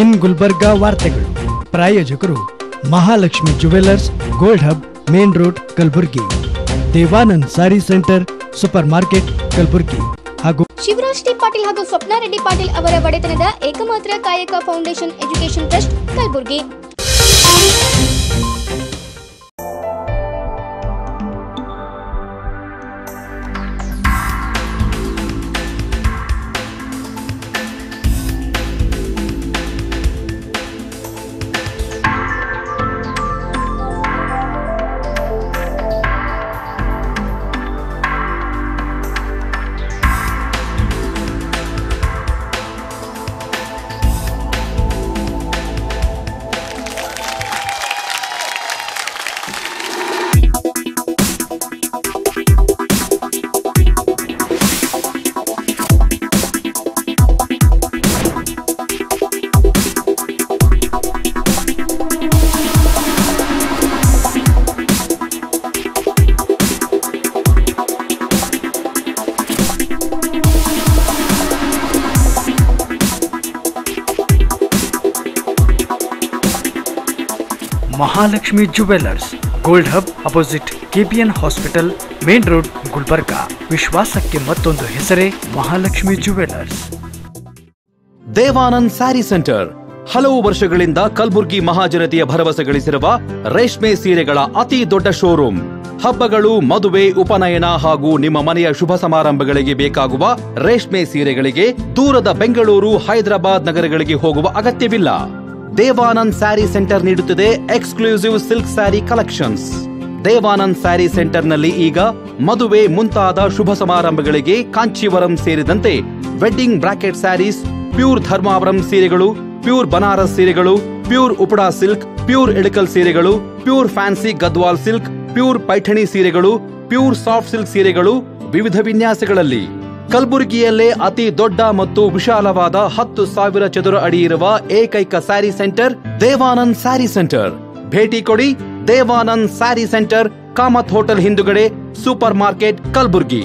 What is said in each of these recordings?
ಇನ್ ಗುಲ್ಬರ್ಗಾ ವಾರ್ತೆಗಳು ಪ್ರಾಯೋಜಕರು Mahalakshmi jewellers, gold Hub, Main Road, Kalaburagi. Devanand Sari Centre, super market, Kalaburagi. ಹಾಗೂ ಶಿವರಾಜ್ ಟಿ ಪಾಟೀಲ್ ಹಾಗೂ ಸ್ವಪ್ನ ರೆಡ್ಡಿ ಪಾಟೀಲ್ ಅವರ ಒಡೆತನದ ಏಕಮಾತ್ರ Kayaka foundation education trust, Kalaburagi. Mahalakshmi jewellers, gold hub, opposite KPN hospital, main road, Gulbarga. ವಿಶ್ವಾಸಕ್ಕೆ ಮತ್ತೊಂದು ಹೆಸರೇ ಮಹಾಲಕ್ಷ್ಮಿ ಜುವೆಲ್ಲರ್ಸ್. ದೇವಾನಂದ್ ಸ್ಯಾರಿ ಸೆಂಟರ್ ಹಲವು ವರ್ಷಗಳಿಂದ ಕಲಬುರ್ಗಿ ಮಹಾಜನತೆಯ ಭರವಸೆ ಗಳಿಸಿರುವ ರೇಷ್ಮೆ ಸೀರೆಗಳ ಅತಿ ದೊಡ್ಡ ಶೋರೂಮ್. ಹಬ್ಬಗಳು, ಮದುವೆ, ಉಪನಯನ ಹಾಗೂ ನಿಮ್ಮ ಮನೆಯ ಶುಭ ಸಮಾರಂಭಗಳಿಗೆ ಬೇಕಾಗುವ ರೇಷ್ಮೆ ಸೀರೆಗಳಿಗೆ ದೂರದ ಬೆಂಗಳೂರು, ಹೈದರಾಬಾದ್ ನಗರಗಳಿಗೆ ಹೋಗುವ ಅಗತ್ಯವಿಲ್ಲ. ದೇವಾನಂದ್ ಸ್ಯಾರಿ ಸೆಂಟರ್ ನೀಡುತ್ತಿದೆ exclusive silk sari collections. Devanand Sari ಸೆಂಟರ್ನಲ್ಲಿ ಈಗ ಮದುವೆ ಮುಂತಾದ ಶುಭ ಸಮಾರಂಭಗಳಿಗೆ ಕಾಂಚೀವರಂ ಸೇರಿದಂತೆ wedding brocade saris, pure Dharmavaram ಸೀರೆಗಳು, ಪ್ಯೂರ್ ಬನಾರಸ್ ಸೀರೆಗಳು, pure Uppada silk, pure Ilkal ಸೀರೆಗಳು, pure fancy Gadwal silk, pure Paithani ಸೀರೆಗಳು, ಪ್ಯೂರ್ ಸಾಫ್ಟ್ ಸಿಲ್ಕ್ ಸೀರೆಗಳು ವಿವಿಧ ವಿನ್ಯಾಸಗಳಲ್ಲಿ. ಕಲಬುರಗಿಯಲ್ಲೇ ಅತಿ ದೊಡ್ಡ ಮತ್ತು ವಿಶಾಲವಾದ 10,000 ಚದುರ ಅಡಿ ಇರುವ ಏಕೈಕ sari centre Devanand sari centre. ಭೇಟಿ ಕೊಡಿ. ದೇವಾನಂದ್ ಸ್ಯಾರಿ ಸೆಂಟರ್, ಕಾಮತ್ ಹೋಟೆಲ್ ಹಿಂದುಗಡೆ, super market, Kalaburagi.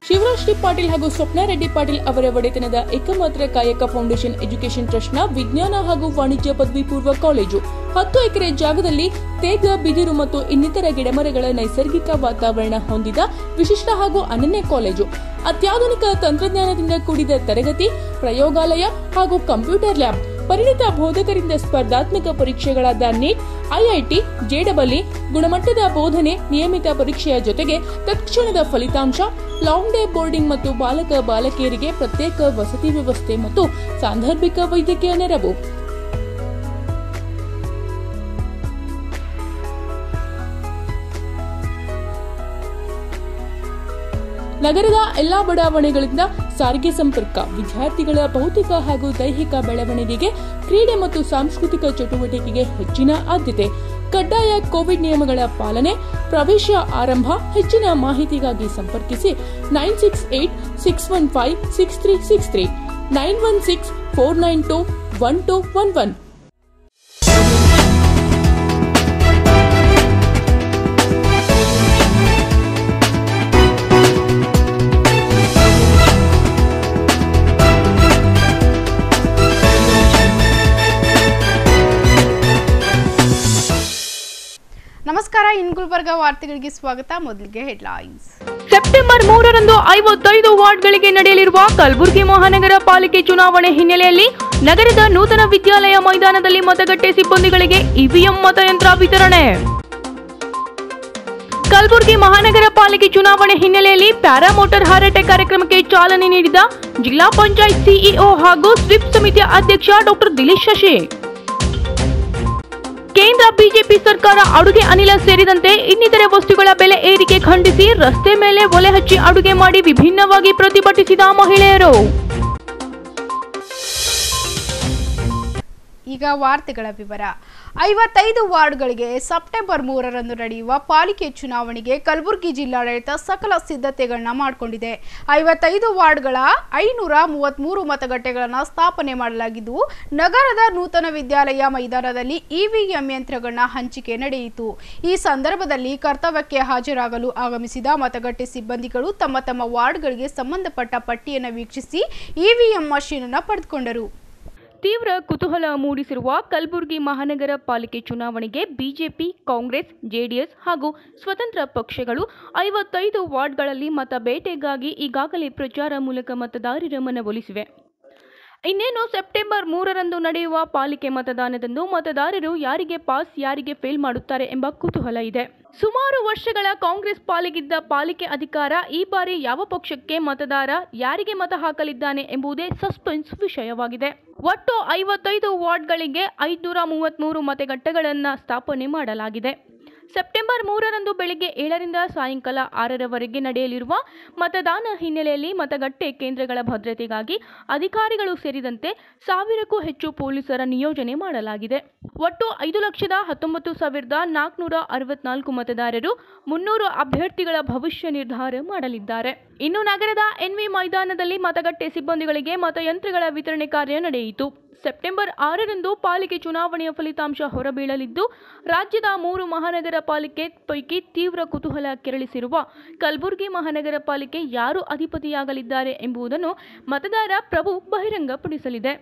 Shivaraj T Patil ಹಾಗೂ ಸ್ವಪ್ನ ರೆಡ್ಡಿ ಪಾಟೀಲ್ ಅವರ ಒಡೆತನದ ಏಕಮಾತ್ರ ಕಾಯಕ ಫೌಂಡೇಶನ್ ಎಜುಕೇಶನ್ ಟ್ರಸ್ಟ್ನ ವಿಜ್ಞಾನ ಹಾಗೂ ವಾಣಿಜ್ಯ ಪದವಿ ಪೂರ್ವ ಕಾಲೇಜು 10 ಎಕರೆ ಜಾಗದಲ್ಲಿ ತೇಗ, ಬಿದಿರು ಮತ್ತು ಇನ್ನಿತರ ಗಿಡಮರಗಳ ನೈಸರ್ಗಿಕ ವಾತಾವರಣ ಹೊಂದಿದ ವಿಶಿಷ್ಟ ಹಾಗೂ ಅನನ್ಯ ಕಾಲೇಜು. ಅತ್ಯಾಧುನಿಕ ತಂತ್ರಜ್ಞಾನದಿಂದ ಕೂಡಿದ ತರಗತಿ, ಪ್ರಯೋಗಾಲಯ ಹಾಗೂ ಕಂಪ್ಯೂಟರ್ ಲ್ಯಾಬ್, ಪರಿಣಿತ ಬೋಧಕರಿಂದ ಸ್ಪರ್ಧಾತ್ಮಕ ಪರೀಕ್ಷೆಗಳಾದ ನೀಟ್, IIT, JEE, ಗುಣಮಟ್ಟದ ಬೋಧನೆ, ನಿಯಮಿತ ಪರೀಕ್ಷೆಯ ಜೊತೆಗೆ ತತ್ಕ್ಷಣದ ಫಲಿತಾಂಶ, ಲಾಂಗ್ ಡೇ ಬೋರ್ಡಿಂಗ್ ಮತ್ತು ಬಾಲಕ ಬಾಲಕಿಯರಿಗೆ ಪ್ರತ್ಯೇಕ ವಸತಿ ವ್ಯವಸ್ಥೆ ಮತ್ತು ಸಾಂದರ್ಭಿಕ ವೈದ್ಯಕೀಯ ನೆರವು. ನಗರದ ಎಲ್ಲಾ ಬಡಾವಣೆಗಳಿಂದ ಸಾರಿಗೆ ಸಂಪರ್ಕ, ವಿದ್ಯಾರ್ಥಿಗಳ ಭೌತಿಕ ಹಾಗೂ ದೈಹಿಕ ಬೆಳವಣಿಗೆಗೆ, ಕ್ರೀಡೆ ಮತ್ತು ಸಾಂಸ್ಕೃತಿಕ ಚಟುವಟಿಕೆಗೆ ಹೆಚ್ಚಿನ ಆದ್ಯತೆ. ಕಡ್ಡಾಯ ಕೋವಿಡ್ ನಿಯಮಗಳ ಪಾಲನೆ. ಪ್ರವೇಶ ಆರಂಭ. ಹೆಚ್ಚಿನ ಮಾಹಿತಿಗಾಗಿ ಸಂಪರ್ಕಿಸಿ 968-615-6363, 916-492-1211. ನಮಸ್ಕಾರ, ಇನ್ ಗುಲ್ಬರ್ಗಾ ವಾರ್ತೆಗಳಿಗೆ ಸ್ವಾಗತ. ಮೊದಲಿಗೆ ಹೆಡ್ಲೈನ್ಸ್. ಸೆಪ್ಟೆಂಬರ್ 3ರಂದು 55 ವಾರ್ಡ್ಗಳಿಗೆ ನಡೆಯಲಿರುವ ಕಲಬುರಗಿ ಮಹಾನಗರ ಪಾಲಿಕೆ ಚುನಾವಣೆ ಹಿನ್ನೆಲೆಯಲ್ಲಿ ನಗರದ ನೂತನ ವಿದ್ಯಾಲಯ ಮೈದಾನದಲ್ಲಿ ಮತಗಟ್ಟೆ ಸಿಬ್ಬಂದಿಗಳಿಗೆ EVM ಮತಯಂತ್ರ ವಿತರಣೆ. ಕಲಬುರಗಿ ಮಹಾನಗರ ಪಾಲಿಕೆ ಚುನಾವಣೆ ಹಿನ್ನೆಲೆಯಲ್ಲಿ ಪ್ಯಾರಾ ಮೋಟಾರ್ ಹಾರಾಟ ಕಾರ್ಯಕ್ರಮಕ್ಕೆ ಚಾಲನೆ ನೀಡಿದ ಜಿಲ್ಲಾ ಪಂಚಾಯತ್ ಸಿಇಒ ಹಾಗೂ ಸ್ವಿಪ್ ಸಮಿತಿಯ ಅಧ್ಯಕ್ಷ ಡಾಕ್ಟರ್ ದಿಲೀಶ್ ಶಶಿ. ಕೇಂದ್ರ ಬಿಜೆಪಿ ಸರ್ಕಾರ ಅಡುಗೆ ಅನಿಲ ಸೇರಿದಂತೆ ಇನ್ನಿತರೆ ವಸ್ತುಗಳ ಬೆಲೆ ಏರಿಕೆ ಖಂಡಿಸಿ ರಸ್ತೆ ಮೇಲೆ ಒಲೆ ಹಚ್ಚಿ ಅಡುಗೆ ಮಾಡಿ ವಿಭಿನ್ನವಾಗಿ ಪ್ರತಿಭಟಿಸಿದ ಮಹಿಳೆಯರು. ಈಗ ವಾರ್ತೆಗಳ ವಿವರ. 55 ವಾರ್ಡ್ಗಳಿಗೆ ಸೆಪ್ಟೆಂಬರ್ 3ರಂದು ನಡೆಯುವ ಪಾಲಿಕೆ ಚುನಾವಣೆಗೆ ಕಲಬುರಗಿ ಜಿಲ್ಲಾಡಳಿತ ಸಕಲ ಸಿದ್ಧತೆಗಳನ್ನ ಮಾಡಿಕೊಂಡಿದೆ. 55 ವಾರ್ಡ್ಗಳ 533 ಮತಗಟ್ಟೆಗಳನ್ನು ಸ್ಥಾಪನೆ ಮಾಡಲಾಗಿದ್ದು, ನಗರದ ನೂತನ ವಿದ್ಯಾಲಯ ಮೈದಾನದಲ್ಲಿ ಇವಿಎಂ ಯಂತ್ರಗಳನ್ನ ಹಂಚಿಕೆ ನಡೆಯಿತು. ಈ ಸಂದರ್ಭದಲ್ಲಿ ಕರ್ತವ್ಯಕ್ಕೆ ಹಾಜರಾಗಲು ಆಗಮಿಸಿದ ಮತಗಟ್ಟೆ ಸಿಬ್ಬಂದಿಗಳು ತಮ್ಮ ತಮ್ಮ ವಾರ್ಡ್ಗಳಿಗೆ ಸಂಬಂಧಪಟ್ಟ ಪಟ್ಟಿಯನ್ನು ವೀಕ್ಷಿಸಿ ಇವಿಎಂ ಮಷೀನ್ ಅನ್ನು ಪಡೆದುಕೊಂಡರು. ತೀವ್ರ ಕುತೂಹಲ ಮೂಡಿಸಿರುವ ಕಲಬುರಗಿ ಮಹಾನಗರ ಪಾಲಿಕೆ ಚುನಾವಣೆಗೆ ಬಿಜೆಪಿ, ಕಾಂಗ್ರೆಸ್, ಜೆಡಿಎಸ್ ಹಾಗೂ ಸ್ವತಂತ್ರ ಪಕ್ಷಗಳು 55 ವಾರ್ಡ್ಗಳಲ್ಲಿ ಮತ ಬೇಟೆಗಾಗಿ ಈಗಾಗಲೇ ಪ್ರಚಾರ ಮೂಲಕ ಮತದಾರರ ಮನವೊಲಿಸಿವೆ. ಇನ್ನೇನು ಸೆಪ್ಟೆಂಬರ್ 3ರಂದು ನಡೆಯುವ ಪಾಲಿಕೆ ಮತದಾನದಂದು ಮತದಾರರು ಯಾರಿಗೆ ಪಾಸ್, ಯಾರಿಗೆ ಫೇಲ್ ಮಾಡುತ್ತಾರೆ ಎಂಬ ಕುತೂಹಲ ಇದೆ. ಸುಮಾರು ವರ್ಷಗಳ ಕಾಂಗ್ರೆಸ್ ಪಾಲಿಗಿದ್ದ ಪಾಲಿಕೆ ಅಧಿಕಾರ ಈ ಬಾರಿ ಯಾವ ಪಕ್ಷಕ್ಕೆ ಮತದಾರ ಯಾರಿಗೆ ಮತ ಹಾಕಲಿದ್ದಾನೆ ಎಂಬುದೇ ಸಸ್ಪೆನ್ಸ್ ವಿಷಯವಾಗಿದೆ. ಒಟ್ಟು 55 ವಾರ್ಡ್ಗಳಿಗೆ 533 ಮತಗಟ್ಟೆಗಳನ್ನು ಸ್ಥಾಪನೆ ಮಾಡಲಾಗಿದೆ. ಸೆಪ್ಟೆಂಬರ್ 3ರಂದು ಬೆಳಗ್ಗೆ 7ರಿಂದ ಸಾಯಂಕಾಲ 6ರವರೆಗೆ ನಡೆಯಲಿರುವ ಮತದಾನ ಹಿನ್ನೆಲೆಯಲ್ಲಿ ಮತಗಟ್ಟೆ ಕೇಂದ್ರಗಳ ಭದ್ರತೆಗಾಗಿ ಅಧಿಕಾರಿಗಳು ಸೇರಿದಂತೆ 1000ಕ್ಕೂ ಹೆಚ್ಚು ಪೊಲೀಸರ ನಿಯೋಜನೆ ಮಾಡಲಾಗಿದೆ. ಒಟ್ಟು 5,19,464 ಮತದಾರರು 300 ಅಭ್ಯರ್ಥಿಗಳ ಭವಿಷ್ಯ ನಿರ್ಧಾರ ಮಾಡಲಿದ್ದಾರೆ. ಇನ್ನು ನಗರದ ಎನ್ವಿ ಮೈದಾನದಲ್ಲಿ ಮತಗಟ್ಟೆ ಸಿಬ್ಬಂದಿಗಳಿಗೆ ಮತಯಂತ್ರಗಳ ವಿತರಣೆ ಕಾರ್ಯ ನಡೆಯಿತು. ಸೆಪ್ಟೆಂಬರ್ 6ರಂದು ಪಾಲಿಕೆ ಚುನಾವಣೆಯ ಫಲಿತಾಂಶ ಹೊರಬೀಳಲಿದ್ದು, ರಾಜ್ಯದ 3 ಮಹಾನಗರ ಪಾಲಿಕೆ ಪೈಕಿ ತೀವ್ರ ಕುತೂಹಲ ಕೆರಳಿಸಿರುವ ಕಲಬುರಗಿ ಮಹಾನಗರ ಪಾಲಿಕೆ ಯಾರು ಅಧಿಪತಿಯಾಗಲಿದ್ದಾರೆ ಎಂಬುದನ್ನು ಮತದಾರ ಪ್ರಭು ಬಹಿರಂಗಪಡಿಸಲಿದೆ.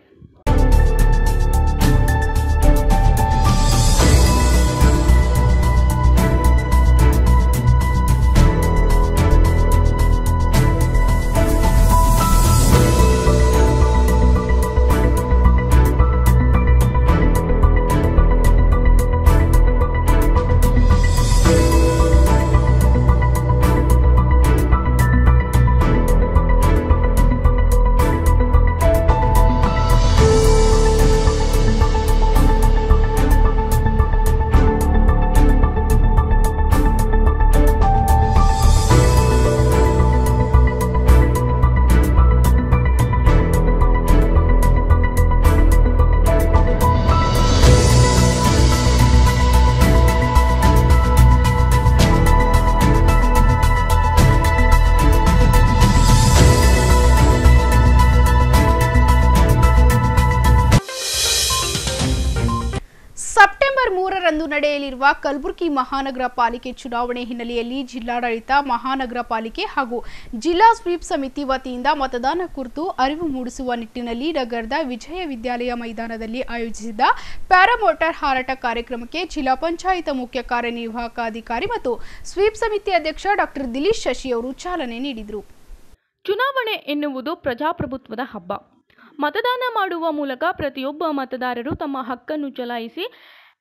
ಸೆಪ್ಟೆಂಬರ್ 3ರಂದು ನಡೆಯಲಿರುವ ಕಲಬುರಗಿ ಮಹಾನಗರ ಪಾಲಿಕೆ ಚುನಾವಣೆ ಹಿನ್ನೆಲೆಯಲ್ಲಿ ಜಿಲ್ಲಾಡಳಿತ, ಮಹಾನಗರ ಪಾಲಿಕೆ ಹಾಗೂ ಜಿಲ್ಲಾ ಸ್ವೀಪ್ ಸಮಿತಿ ವತಿಯಿಂದ ಮತದಾನ ಕುರಿತು ಅರಿವು ಮೂಡಿಸುವ ನಿಟ್ಟಿನಲ್ಲಿ ನಗರದ ವಿಜಯ ವಿದ್ಯಾಲಯ ಮೈದಾನದಲ್ಲಿ ಆಯೋಜಿಸಿದ್ದ ಪ್ಯಾರಾಮೋಟಾರ್ ಹಾರಾಟ ಕಾರ್ಯಕ್ರಮಕ್ಕೆ ಜಿಲ್ಲಾ ಪಂಚಾಯತ್ ಮುಖ್ಯ ಕಾರ್ಯನಿರ್ವಾಹಕ ಅಧಿಕಾರಿ ಮತ್ತು ಸ್ವೀಪ್ ಸಮಿತಿ ಅಧ್ಯಕ್ಷ ಡಾಕ್ಟರ್ ದಿಲೀಶ್ ಶಶಿ ಅವರು ಚಾಲನೆ ನೀಡಿದರು. ಚುನಾವಣೆ ಎನ್ನುವುದು ಪ್ರಜಾಪ್ರಭುತ್ವದ ಹಬ್ಬ. ಮತದಾನ ಮಾಡುವ ಮೂಲಕ ಪ್ರತಿಯೊಬ್ಬ ಮತದಾರರು ತಮ್ಮ ಹಕ್ಕನ್ನು ಚಲಾಯಿಸಿ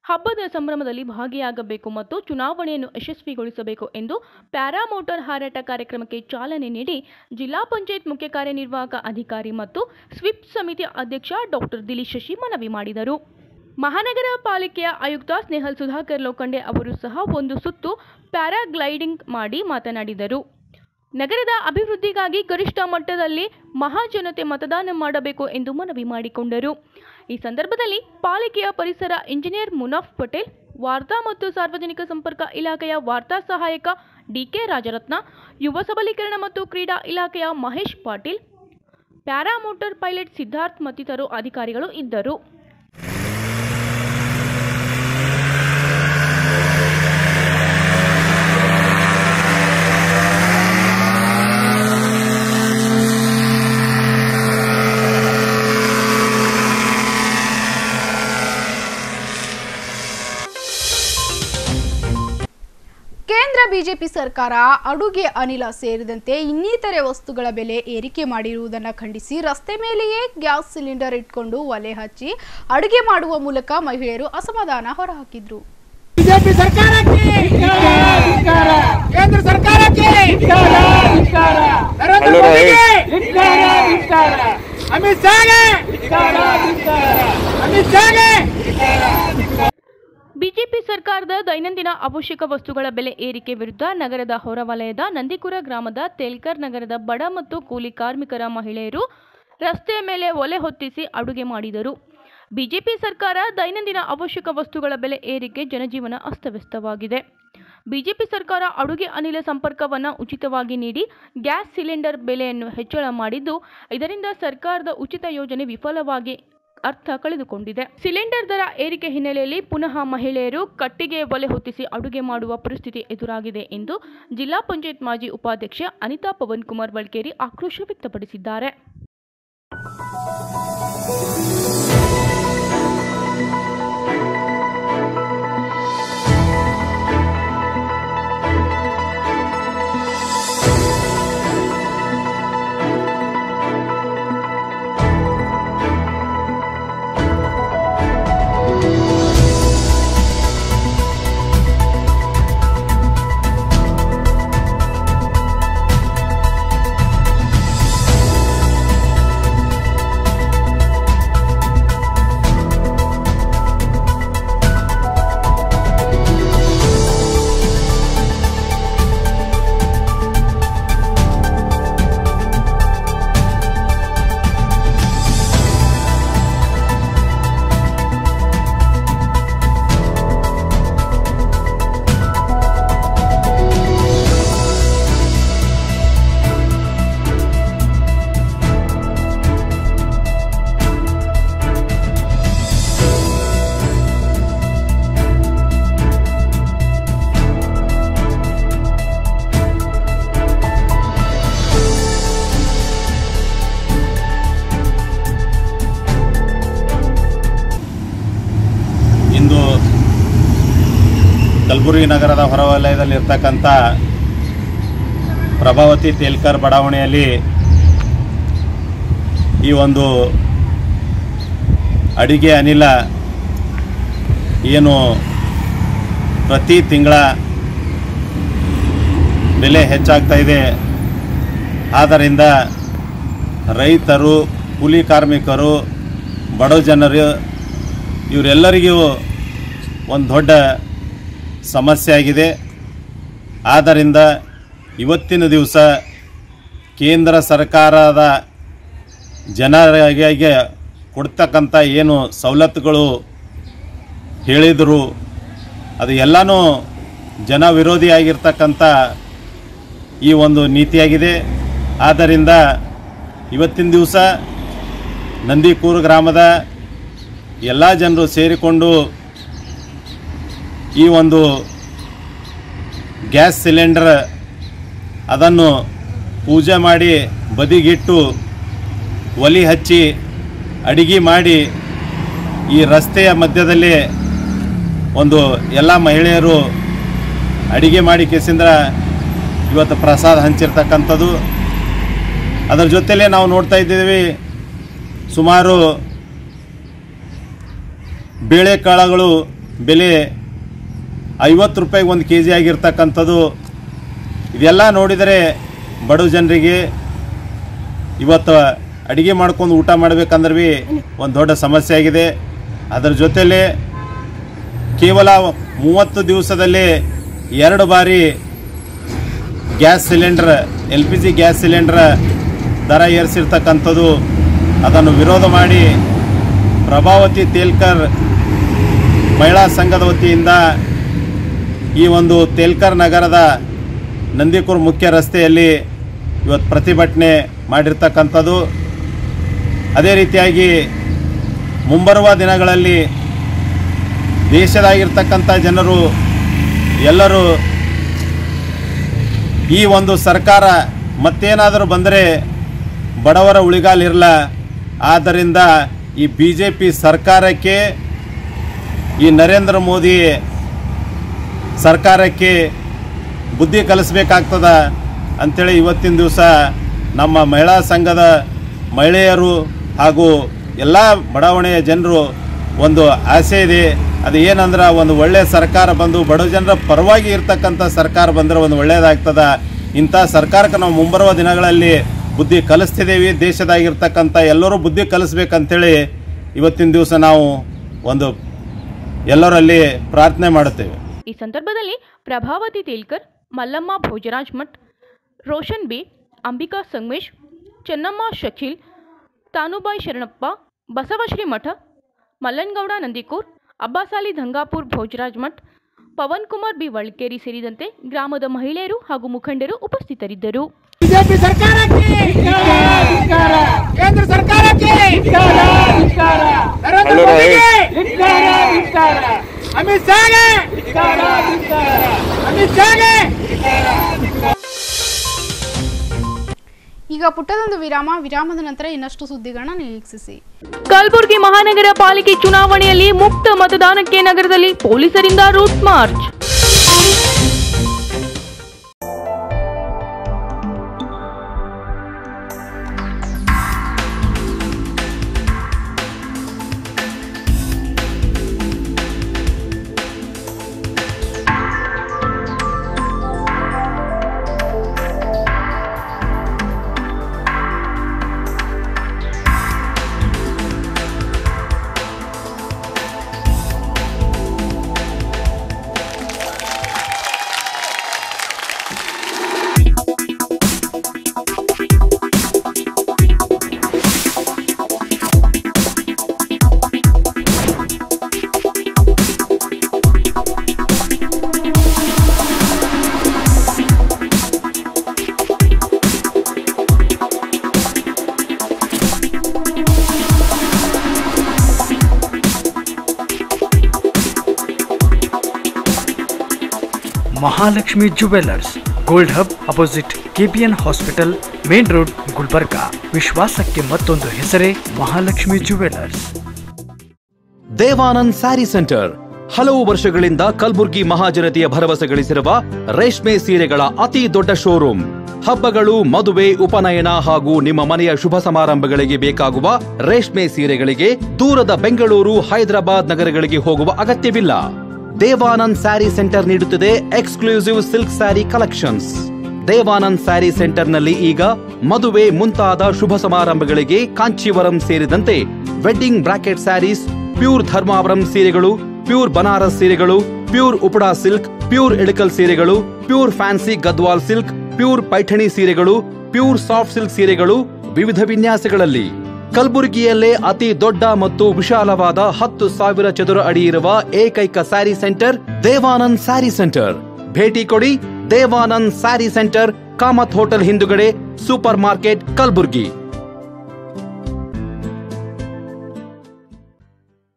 ಹಬ್ಬದ ಸಂಭ್ರಮದಲ್ಲಿ ಭಾಗಿಯಾಗಬೇಕು ಮತ್ತು ಚುನಾವಣೆಯನ್ನು ಯಶಸ್ವಿಗೊಳಿಸಬೇಕು ಎಂದು ಪ್ಯಾರಾಮೋಟಾರ್ ಹಾರಾಟ ಕಾರ್ಯಕ್ರಮಕ್ಕೆ ಚಾಲನೆ ನೀಡಿ ಜಿಲ್ಲಾ ಪಂಚಾಯತ್ ಮುಖ್ಯ ಕಾರ್ಯನಿರ್ವಾಹಕ ಅಧಿಕಾರಿ ಮತ್ತು ಸ್ವೀಪ್ ಸಮಿತಿ ಅಧ್ಯಕ್ಷ ಡಾಕ್ಟರ್ ದಿಲೀಶ್ ಶಶಿ ಮನವಿ ಮಾಡಿದರು. ಮಹಾನಗರ ಪಾಲಿಕೆಯ ಆಯುಕ್ತ ಸ್ನೇಹಲ್ ಸುಧಾಕರ್ ಲೋಖಂಡೆ ಅವರು ಸಹ ಒಂದು ಸುತ್ತು ಪ್ಯಾರಾಗ್ಲೈಡಿಂಗ್ ಮಾಡಿ ಮಾತನಾಡಿದರು. ನಗರದ ಅಭಿವೃದ್ಧಿಗಾಗಿ ಗರಿಷ್ಠ ಮಟ್ಟದಲ್ಲಿ ಮಹಾಜನತೆ ಮತದಾನ ಮಾಡಬೇಕು ಎಂದು ಮನವಿ ಮಾಡಿಕೊಂಡರು. ಈ ಸಂದರ್ಭದಲ್ಲಿ ಪಾಲಿಕೆಯ ಪರಿಸರ ಇಂಜಿನಿಯರ್ ಮುನಾಫ್ ಪಟೇಲ್, ವಾರ್ತಾ ಮತ್ತು ಸಾರ್ವಜನಿಕ ಸಂಪರ್ಕ ಇಲಾಖೆಯ ವಾರ್ತಾ ಸಹಾಯಕ ಡಿಕೆ ರಾಜರತ್ನ, ಯುವ ಸಬಲೀಕರಣ ಮತ್ತು ಕ್ರೀಡಾ ಇಲಾಖೆಯ ಮಹೇಶ್ ಪಾಟೀಲ್, ಪ್ಯಾರಾಮೋಟಾರ್ ಪೈಲಟ್ ಸಿದ್ಧಾರ್ಥ್ ಮತ್ತಿತರರು ಅಧಿಕಾರಿಗಳು ಇದ್ದರು. ಕೇಂದ್ರ ಬಿಜೆಪಿ ಸರ್ಕಾರ ಅಡುಗೆ ಅನಿಲ ಸೇರಿದಂತೆ ಇನ್ನಿತರೆ ವಸ್ತುಗಳ ಬೆಲೆ ಏರಿಕೆ ಮಾಡಿರುವುದನ್ನು ಖಂಡಿಸಿ ರಸ್ತೆ ಮೇಲೆಯೇ ಗ್ಯಾಸ್ ಸಿಲಿಂಡರ್ ಇಟ್ಕೊಂಡು ಒಲೆ ಹಚ್ಚಿ ಅಡುಗೆ ಮಾಡುವ ಮೂಲಕ ಮಹಿಳೆಯರು ಅಸಮಾಧಾನ ಹೊರಹಾಕಿದ್ರು. ಬಿಜೆಪಿ ಸರ್ಕಾರಕ್ಕೆ ಕೇಂದ್ರ ಸರ್ಕಾರಕ್ಕೆ ನರೇಂದ್ರ ಮೋದಿಗೆ ಅಮಿತ್ ಶಾಗೆ ಬಿಜೆಪಿ ಸರ್ಕಾರದ ದೈನಂದಿನ ಅವಶ್ಯಕ ವಸ್ತುಗಳ ಬೆಲೆ ಏರಿಕೆ ವಿರುದ್ಧ ನಗರದ ಹೊರವಲಯದ ನಂದಿಕುರ ಗ್ರಾಮದ ತೇಲ್ಕರ್ ನಗರದ ಬಡ ಮತ್ತು ಕೂಲಿ ಕಾರ್ಮಿಕರ ಮಹಿಳೆಯರು ರಸ್ತೆಯ ಮೇಲೆ ಒಲೆ ಹೊತ್ತಿಸಿ ಅಡುಗೆ ಮಾಡಿದರು. ಬಿಜೆಪಿ ಸರ್ಕಾರ ದೈನಂದಿನ ಅವಶ್ಯಕ ವಸ್ತುಗಳ ಬೆಲೆ ಏರಿಕೆ ಜನಜೀವನ ಅಸ್ತವ್ಯಸ್ತವಾಗಿದೆ. ಬಿಜೆಪಿ ಸರ್ಕಾರ ಅಡುಗೆ ಅನಿಲ ಸಂಪರ್ಕವನ್ನು ಉಚಿತವಾಗಿ ನೀಡಿ ಗ್ಯಾಸ್ ಸಿಲಿಂಡರ್ ಬೆಲೆಯನ್ನು ಹೆಚ್ಚಳ ಮಾಡಿದ್ದು, ಇದರಿಂದ ಸರ್ಕಾರದ ಉಚಿತ ಯೋಜನೆ ವಿಫಲವಾಗಿ ಅರ್ಥ ಕಳೆದುಕೊಂಡಿದೆ. ಸಿಲಿಂಡರ್ ದರ ಏರಿಕೆ ಹಿನ್ನೆಲೆಯಲ್ಲಿ ಪುನಃ ಮಹಿಳೆಯರು ಕಟ್ಟಿಗೆ ಒಲೆ ಹೊತ್ತಿಸಿ ಅಡುಗೆ ಮಾಡುವ ಪರಿಸ್ಥಿತಿ ಎದುರಾಗಿದೆ ಎಂದು ಜಿಲ್ಲಾ ಪಂಚಾಯತ್ ಮಾಜಿ ಉಪಾಧ್ಯಕ್ಷೆ ಅನಿತಾ ಪವನ್ ಕುಮಾರ್ ವಳ್ಕೇರಿ ಆಕ್ರೋಶ ವ್ಯಕ್ತಪಡಿಸಿದ್ದಾರೆ. ಕಲಬುರಗಿ ನಗರದ ಹೊರವಲಯದಲ್ಲಿರ್ತಕ್ಕಂಥ ಪ್ರಭಾವತಿ ತೇಲ್ಕರ್ ಬಡಾವಣೆಯಲ್ಲಿ ಈ ಒಂದು ಅಡಿಗೆ ಅನಿಲ ಏನು ಪ್ರತಿ ತಿಂಗಳ ಬೆಲೆ ಹೆಚ್ಚಾಗ್ತಾ ಇದೆ. ಆದ್ದರಿಂದ ರೈತರು, ಕೂಲಿ ಕಾರ್ಮಿಕರು, ಬಡ ಜನರು ಇವರೆಲ್ಲರಿಗೂ ಒಂದು ದೊಡ್ಡ ಸಮಸ್ಯೆ ಆಗಿದೆ. ಆದ್ದರಿಂದ ಇವತ್ತಿನ ದಿವಸ ಕೇಂದ್ರ ಸರ್ಕಾರದ ಜನರಿಗೆ ಕೊಡ್ತಕ್ಕಂಥ ಏನು ಸವಲತ್ತುಗಳು ಹೇಳಿದರು ಅದು ಎಲ್ಲನೂ ಜನ ವಿರೋಧಿಯಾಗಿರ್ತಕ್ಕಂಥ ಈ ಒಂದು ನೀತಿಯಾಗಿದೆ. ಆದ್ದರಿಂದ ಇವತ್ತಿನ ದಿವಸ ನಂದಿಕೂರು ಗ್ರಾಮದ ಎಲ್ಲ ಜನರು ಸೇರಿಕೊಂಡು ಈ ಒಂದು ಗ್ಯಾಸ್ ಸಿಲಿಂಡರ್ ಅದನ್ನು ಪೂಜೆ ಮಾಡಿ ಬದಿಗಿಟ್ಟು ಒಲೆ ಹಚ್ಚಿ ಅಡಿಗೆ ಮಾಡಿ ಈ ರಸ್ತೆಯ ಮಧ್ಯದಲ್ಲಿ ಒಂದು ಎಲ್ಲ ಮಹಿಳೆಯರು ಅಡಿಗೆ ಮಾಡಿ ಕೇಸಿಂದ್ರ ಇವತ್ತು ಪ್ರಸಾದ ಹಂಚಿರ್ತಕ್ಕಂಥದ್ದು. ಅದರ ಜೊತೆಲೇ ನಾವು ನೋಡ್ತಾ ಇದ್ದೀವಿ ಸುಮಾರು ಬೇಳೆಕಾಳುಗಳು ಬೆಲೆ 50 ರೂಪಾಯಿಗೆ 1 ಕೆಜಿ ಆಗಿರ್ತಕ್ಕಂಥದ್ದು. ಇದೆಲ್ಲ ನೋಡಿದರೆ ಬಡ ಜನರಿಗೆ ಇವತ್ತು ಅಡುಗೆ ಮಾಡ್ಕೊಂಡು ಊಟ ಮಾಡಬೇಕಂದ್ರೆ ಭೀ ಒಂದು ದೊಡ್ಡ ಸಮಸ್ಯೆ ಆಗಿದೆ. ಅದರ ಜೊತೆಲೇ ಕೇವಲ 30 ದಿವಸದಲ್ಲಿ 2 ಬಾರಿ gas cylinder LPG gas cylinder ದರ ಏರಿಸಿರ್ತಕ್ಕಂಥದ್ದು. ಅದನ್ನು ವಿರೋಧ ಮಾಡಿ ಪ್ರಭಾವತಿ ತೇಲ್ಕರ್ ಮಹಿಳಾ ಸಂಘದ ವತಿಯಿಂದ ಈ ಒಂದು ತೇಲ್ಕರ್ ನಗರದ ನಂದಿಕೂರು ಮುಖ್ಯ ರಸ್ತೆಯಲ್ಲಿ ಇವತ್ತು ಪ್ರತಿಭಟನೆ ಮಾಡಿರ್ತಕ್ಕಂಥದ್ದು. ಅದೇ ರೀತಿಯಾಗಿ ಮುಂಬರುವ ದಿನಗಳಲ್ಲಿ ದೇಶದಾಗಿರ್ತಕ್ಕಂಥ ಜನರು ಎಲ್ಲರೂ ಈ ಒಂದು ಸರ್ಕಾರ ಮತ್ತೇನಾದರೂ ಬಂದರೆ ಬಡವರ ಉಳಿಗಾಲಿರಲ್ಲ. ಆದ್ದರಿಂದ ಈ BJP ಸರ್ಕಾರಕ್ಕೆ, ಈ ನರೇಂದ್ರ ಮೋದಿ ಸರ್ಕಾರಕ್ಕೆ ಬುದ್ಧಿ ಕಲಿಸ್ಬೇಕಾಗ್ತದ ಅಂಥೇಳಿ ಇವತ್ತಿನ ದಿವಸ ನಮ್ಮ ಮಹಿಳಾ ಸಂಘದ ಮಹಿಳೆಯರು ಹಾಗೂ ಎಲ್ಲ ಬಡಾವಣೆಯ ಜನರು ಒಂದು ಆಸೆ ಇದೆ. ಅದು ಏನಂದ್ರೆ ಒಂದು ಒಳ್ಳೆಯ ಸರ್ಕಾರ ಬಂದು ಬಡ ಜನರ ಪರವಾಗಿ ಇರ್ತಕ್ಕಂಥ ಸರ್ಕಾರ ಬಂದರೆ ಒಂದು ಒಳ್ಳೆಯದಾಗ್ತದ. ಇಂಥ ಸರ್ಕಾರಕ್ಕೆ ನಾವು ಮುಂಬರುವ ದಿನಗಳಲ್ಲಿ ಬುದ್ಧಿ ಕಲಿಸ್ತಿದ್ದೇವೆ. ದೇಶದಾಗಿರ್ತಕ್ಕಂಥ ಎಲ್ಲರೂ ಬುದ್ಧಿ ಕಲಿಸ್ಬೇಕಂತೇಳಿ ಇವತ್ತಿನ ದಿವಸ ನಾವು ಒಂದು ಎಲ್ಲರಲ್ಲಿ ಪ್ರಾರ್ಥನೆ ಮಾಡುತ್ತೇವೆ. ಈ ಸಂದರ್ಭದಲ್ಲಿ ಪ್ರಭಾವತಿ ತೇಲ್ಕರ್, ಮಲ್ಲಮ್ಮ ಭೋಜರಾಜ್ ಮಠ್, ರೋಷನ್ ಬಿ, ಅಂಬಿಕಾ ಸಂಗಮೇಶ್, ಚೆನ್ನಮ್ಮ ಶಕೀಲ್, ತಾನುಬಾಯಿ ಶರಣಪ್ಪ, ಬಸವಶ್ರೀ ಮಠ, ಮಲ್ಲನಗೌಡ ನಂದಿಕೂರ್, ಅಬ್ಬಾಸಾಲಿ ದಂಗಾಪುರ್ ಭೋಜರಾಜ್ ಮಠ್, ಪವನ್ ಕುಮಾರ್ ಬಿ ವಳ್ಕೇರಿ ಸೇರಿದಂತೆ ಗ್ರಾಮದ ಮಹಿಳೆಯರು ಹಾಗೂ ಮುಖಂಡರು ಉಪಸ್ಥಿತರಿದ್ದರು. ಬಿಜೆಪಿ ಸರ್ಕಾರಕ್ಕೆ ಕೇಂದ್ರ ಸರ್ಕಾರಕ್ಕೆ ನರೇಂದ್ರ ಮೋದಿಗೆ ಅಮಿತ್ ಶಾಗೆ ಈಗ ಪುಟ್ಟದೊಂದು ವಿರಾಮದ ನಂತರ ಇನ್ನಷ್ಟು ಸುದ್ದಿಗಳನ್ನ ನಿರೀಕ್ಷಿಸಿ. ಕಲಬುರಗಿ ಮಹಾನಗರ ಪಾಲಿಕೆ ಚುನಾವಣೆಯಲ್ಲಿ ಮುಕ್ತ ಮತದಾನಕ್ಕೆ ನಗರದಲ್ಲಿ ಪೊಲೀಸರಿಂದ root March. Mahalakshmi jewellers, gold hub opposite KPN hospital, main road, Gulbarga. ವಿಶ್ವಾಸಕ್ಕೆ ಮತ್ತೊಂದು ಹೆಸರೇ ಮಹಾಲಕ್ಷ್ಮಿ ಜುವೆಲ್ಲರ್ಸ್. ದೇವಾನಂದ್ ಸ್ಯಾರಿ ಸೆಂಟರ್ ಹಲವು ವರ್ಷಗಳಿಂದ ಕಲಬುರ್ಗಿ ಮಹಾಜನತೆಯ ಭರವಸೆ ಗಳಿಸಿರುವ ರೇಷ್ಮೆ ಸೀರೆಗಳ ಅತಿ ದೊಡ್ಡ ಶೋರೂಮ್. ಹಬ್ಬಗಳು, ಮದುವೆ, ಉಪನಯನ ಹಾಗೂ ನಿಮ್ಮ ಮನೆಯ ಶುಭ ಸಮಾರಂಭಗಳಿಗೆ ಬೇಕಾಗುವ ರೇಷ್ಮೆ ಸೀರೆಗಳಿಗೆ ದೂರದ ಬೆಂಗಳೂರು, ಹೈದರಾಬಾದ್ ನಗರಗಳಿಗೆ ಹೋಗುವ ಅಗತ್ಯವಿಲ್ಲ. ದೇವಾನಂದ್ ಸ್ಯಾರಿ ಸೆಂಟರ್ ನೀಡುತ್ತಿದೆ exclusive silk sari collections. Devanand Sari ಸೆಂಟರ್ನಲ್ಲಿ ಈಗ ಮದುವೆ ಮುಂತಾದ ಶುಭ ಸಮಾರಂಭಗಳಿಗೆ ಕಾಂಚೀವರಂ ಸೇರಿದಂತೆ wedding brocade saris, pure Dharmavaram ಸೀರೆಗಳು, ಪ್ಯೂರ್ ಬನಾರಸ್ ಸೀರೆಗಳು, pure Uppada silk, pure Ilkal ಸೀರೆಗಳು, pure fancy Gadwal silk, pure Paithani ಸೀರೆಗಳು, ಪ್ಯೂರ್ ಸಾಫ್ಟ್ ಸಿಲ್ಕ್ ಸೀರೆಗಳು ವಿವಿಧ ವಿನ್ಯಾಸಗಳಲ್ಲಿ. ಕಲಬುರಗಿಯಲ್ಲೇ ಅತಿ ದೊಡ್ಡ ಮತ್ತು ವಿಶಾಲವಾದ 10,000 ಚದುರ ಅಡಿ ಇರುವ ಏಕೈಕ sari centre Devanand sari centre. ಭೇಟಿ ಕೊಡಿ. ದೇವಾನಂದ್ ಸ್ಯಾರಿ ಸೆಂಟರ್, ಕಾಮತ್ ಹೋಟೆಲ್ ಹಿಂದುಗಡೆ, ಸೂಪರ್ ಮಾರ್ಕೆಟ್, ಕಲಬುರಗಿ.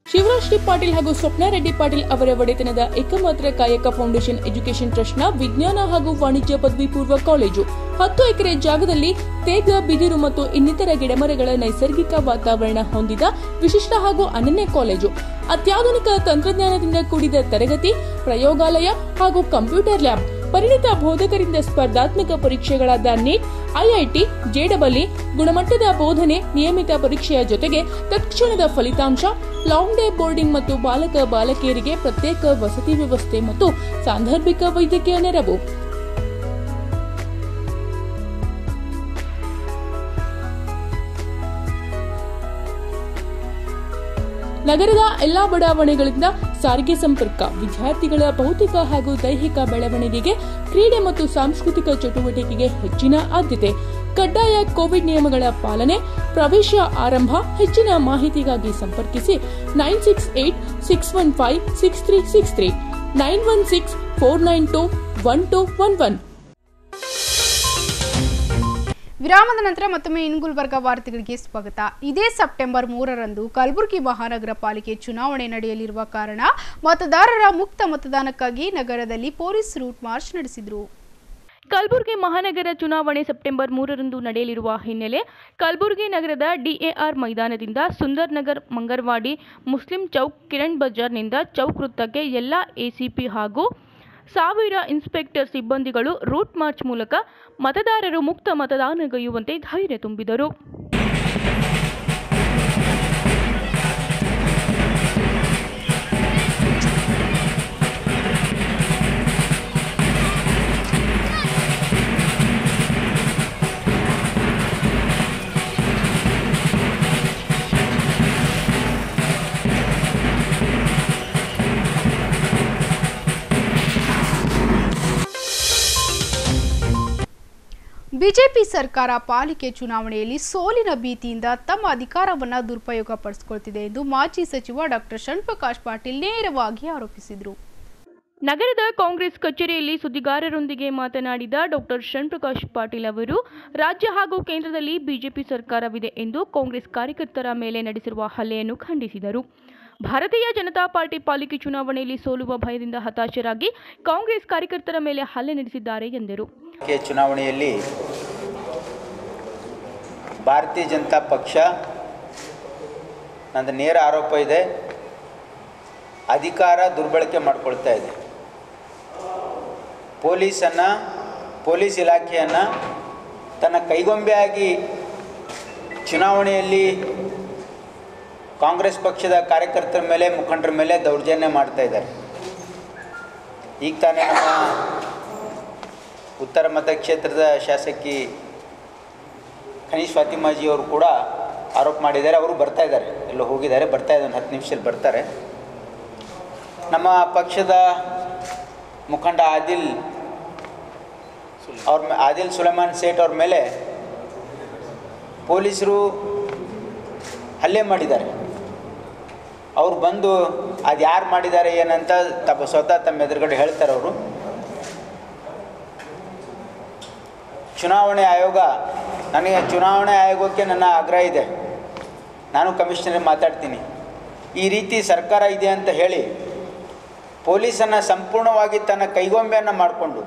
ಶಿವರಾಜ್ ಶ್ರೀ ಪಾಟೀಲ್ ಹಾಗೂ ಸ್ವಪ್ನ ರೆಡ್ಡಿ ಪಾಟೀಲ್ ಅವರ ಒಡೆತನದ ಏಕಮಾತ್ರ ಕಾಯಕ ಫೌಂಡೇಶನ್ ಎಜುಕೇಷನ್ ಟ್ರಸ್ಟ್ನ ವಿಜ್ಞಾನ ಹಾಗೂ ವಾಣಿಜ್ಯ ಪದವಿ ಪೂರ್ವ ಕಾಲೇಜು 10 ಎಕರೆ ಜಾಗದಲ್ಲಿ ತೇಗ, ಬಿದಿರು ಮತ್ತು ಇನ್ನಿತರ ಗಿಡಮರಗಳ ನೈಸರ್ಗಿಕ ವಾತಾವರಣ ಹೊಂದಿದ ವಿಶಿಷ್ಟ ಹಾಗೂ ಅನನ್ಯ ಕಾಲೇಜು. ಅತ್ಯಾಧುನಿಕ ತಂತ್ರಜ್ಞಾನದಿಂದ ಕೂಡಿದ ತರಗತಿ, ಪ್ರಯೋಗಾಲಯ ಹಾಗೂ ಕಂಪ್ಯೂಟರ್ ಲ್ಯಾಬ್, ಪರಿಣಿತ ಬೋಧಕರಿಂದ ಸ್ಪರ್ಧಾತ್ಮಕ ಪರೀಕ್ಷೆಗಳಾದ ನೀಟ್, ಐಐಟಿ, ಜೆಡಬ್ಲ್ಇ, ಗುಣಮಟ್ಟದ ಬೋಧನೆ, ನಿಯಮಿತ ಪರೀಕ್ಷೆಯ ಜೊತೆಗೆ ತತ್ಕ್ಷಣದ ಫಲಿತಾಂಶ, ಲಾಂಗ್ ಡೇ ಬೋರ್ಡಿಂಗ್ ಮತ್ತು ಬಾಲಕ ಬಾಲಕಿಯರಿಗೆ ಪ್ರತ್ಯೇಕ ವಸತಿ ವ್ಯವಸ್ಥೆ ಮತ್ತು ಸಾಂದರ್ಭಿಕ ವೈದ್ಯಕೀಯ ನೆರವು. ನಗರದ ಎಲ್ಲಾ ಬಡಾವಣೆಗಳಿಂದ ಸಾರಿಗೆ ಸಂಪರ್ಕ, ವಿದ್ಯಾರ್ಥಿಗಳ ಭೌತಿಕ ಹಾಗೂ ದೈಹಿಕ ಬೆಳವಣಿಗೆಗೆ, ಕ್ರೀಡೆ ಮತ್ತು ಸಾಂಸ್ಕೃತಿಕ ಚಟುವಟಿಕೆಗೆ ಹೆಚ್ಚಿನ ಆದ್ಯತೆ. ಕಡ್ಡಾಯ ಕೋವಿಡ್ ನಿಯಮಗಳ ಪಾಲನೆ. ಪ್ರವೇಶ ಆರಂಭ. ಹೆಚ್ಚಿನ ಮಾಹಿತಿಗಾಗಿ ಸಂಪರ್ಕಿಸಿ 9686156363 9164921211. ವಿರಾಮದ ನಂತರ ಮತ್ತೊಮ್ಮೆ ಗುಲ್ಬರ್ಗ ವಾರ್ತೆಗಳಿಗೆ ಸ್ವಾಗತ. ಇದೇ ಸೆಪ್ಟೆಂಬರ್ 3ರಂದು ಕಲಬುರಗಿ ಮಹಾನಗರ ಪಾಲಿಕೆ ಚುನಾವಣೆ ನಡೆಯಲಿರುವ ಕಾರಣ ಮತದಾರರ ಮುಕ್ತ ಮತದಾನಕ್ಕಾಗಿ ನಗರದಲ್ಲಿ ಪೊಲೀಸ್ ರೂಟ್ ಮಾರ್ಚ್ ನಡೆಸಿದರು. ಕಲಬುರಗಿ ಮಹಾನಗರ ಚುನಾವಣೆ ಸೆಪ್ಟೆಂಬರ್ 3ರಂದು ನಡೆಯಲಿರುವ ಹಿನ್ನೆಲೆ ಕಲಬುರಗಿ ನಗರದ ಡಿಎಆರ್ ಮೈದಾನದಿಂದ ಸುಂದರ್ ನಗರ್, ಮಂಗರವಾಡಿ, ಮುಸ್ಲಿಂ ಚೌಕ್, ಕಿರಣ್ ಬಜಾರ್ನಿಂದ ಚೌಕ್ ವೃತ್ತಕ್ಕೆ ಎಲ್ಲ ಎಸಿಪಿ ಹಾಗೂ 1000 ಇನ್ಸ್ಪೆಕ್ಟರ್ ಸಿಬ್ಬಂದಿಗಳು ರೂಟ್ ಮಾರ್ಚ್ ಮೂಲಕ ಮತದಾರರು ಮುಕ್ತ ಮತದಾನಗೈಯುವಂತೆ ಧೈರ್ಯ ತುಂಬಿದರು. ಬಿಜೆಪಿ ಸರ್ಕಾರ ಪಾಲಿಕೆ ಚುನಾವಣೆಯಲ್ಲಿ ಸೋಲಿನ ಭೀತಿಯಿಂದ ತಮ್ಮ ಅಧಿಕಾರವನ್ನು ದುರುಪಯೋಗ ಪಡಿಸಿಕೊಳ್ಳುತ್ತಿದೆ ಎಂದು ಮಾಜಿ ಸಚಿವ ಡಾಕ್ಟರ್ ಷಣ್ಪ್ರಕಾಶ್ ಪಾಟೀಲ್ ನೇರವಾಗಿ ಆರೋಪಿಸಿದರು. ನಗರದ ಕಾಂಗ್ರೆಸ್ ಕಚೇರಿಯಲ್ಲಿ ಸುದ್ದಿಗಾರರೊಂದಿಗೆ ಮಾತನಾಡಿದ ಡಾಕ್ಟರ್ ಷಣ್ಪ್ರಕಾಶ್ ಪಾಟೀಲ್ ಅವರು ರಾಜ್ಯ ಹಾಗೂ ಕೇಂದ್ರದಲ್ಲಿ ಬಿಜೆಪಿ ಸರ್ಕಾರವಿದೆ ಎಂದು ಕಾಂಗ್ರೆಸ್ ಕಾರ್ಯಕರ್ತರ ಮೇಲೆ ನಡೆಸಿರುವ ಹಲ್ಲೆಯನ್ನು ಖಂಡಿಸಿದರು. ಭಾರತೀಯ ಜನತಾ ಪಾರ್ಟಿ ಪಾಲಿಕೆ ಚುನಾವಣೆಯಲ್ಲಿ ಸೋಲುವ ಭಯದಿಂದ ಹತಾಶರಾಗಿ ಕಾಂಗ್ರೆಸ್ ಕಾರ್ಯಕರ್ತರ ಮೇಲೆ ಹಲ್ಲೆ ನಡೆಸಿದ್ದಾರೆ ಎಂದರು. ಚುನಾವಣೆಯಲ್ಲಿ ಭಾರತೀಯ ಜನತಾ ಪಕ್ಷ ನಂದು ನೇರ ಆರೋಪ ಇದೆ, ಅಧಿಕಾರ ದುರ್ಬಳಕೆ ಮಾಡಿಕೊಳ್ತಾ ಇದೆ. ಪೊಲೀಸ್ ಇಲಾಖೆಯನ್ನು ತನ್ನ ಕೈಗೊಂಬೆಯಾಗಿ ಚುನಾವಣೆಯಲ್ಲಿ ಕಾಂಗ್ರೆಸ್ ಪಕ್ಷದ ಕಾರ್ಯಕರ್ತರ ಮೇಲೆ ಮುಖಂಡರ ಮೇಲೆ ದೌರ್ಜನ್ಯ ಮಾಡ್ತಾ ಇದ್ದಾರೆ. ಈಗ ತಾನೇ ನಮ್ಮ ಉತ್ತರ ಮತಕ್ಷೇತ್ರದ ಶಾಸಕಿ ಖನೀಶ್ ಫಾತಿಮಾಜಿ ಅವರು ಕೂಡ ಆರೋಪ ಮಾಡಿದ್ದಾರೆ. ಅವರು ಬರ್ತಾ ಇದ್ದಾರೆ, ಎಲ್ಲೋ ಹೋಗಿದ್ದಾರೆ, ಬರ್ತಾ ಇದ್ದಾರೆ, ಒಂದು 10 ನಿಮಿಷದಲ್ಲಿ ಬರ್ತಾರೆ. ನಮ್ಮ ಪಕ್ಷದ ಮುಖಂಡ ಆದಿಲ್ ಸುಲೇಮಾನ್ ಸೇಠ್ ಅವ್ರ ಮೇಲೆ ಪೊಲೀಸರು ಹಲ್ಲೆ ಮಾಡಿದ್ದಾರೆ. ಅವ್ರು ಬಂದು ಅದು ಯಾರು ಮಾಡಿದ್ದಾರೆ ಏನಂತ ಸ್ವತಃ ತಮ್ಮ ಎದುರುಗಡೆ ಹೇಳ್ತಾರೆ. ಅವರು ಚುನಾವಣೆ ಆಯೋಗಕ್ಕೆ ನನ್ನ ಆಗ್ರಹ ಇದೆ, ನಾನು ಕಮಿಷನರ್ ಮಾತಾಡ್ತೀನಿ. ಈ ರೀತಿ ಸರ್ಕಾರ ಇದೆ ಅಂತ ಹೇಳಿ ಪೊಲೀಸನ್ನು ಸಂಪೂರ್ಣವಾಗಿ ತನ್ನ ಕೈಗೊಂಬೆಯನ್ನು ಮಾಡಿಕೊಂಡು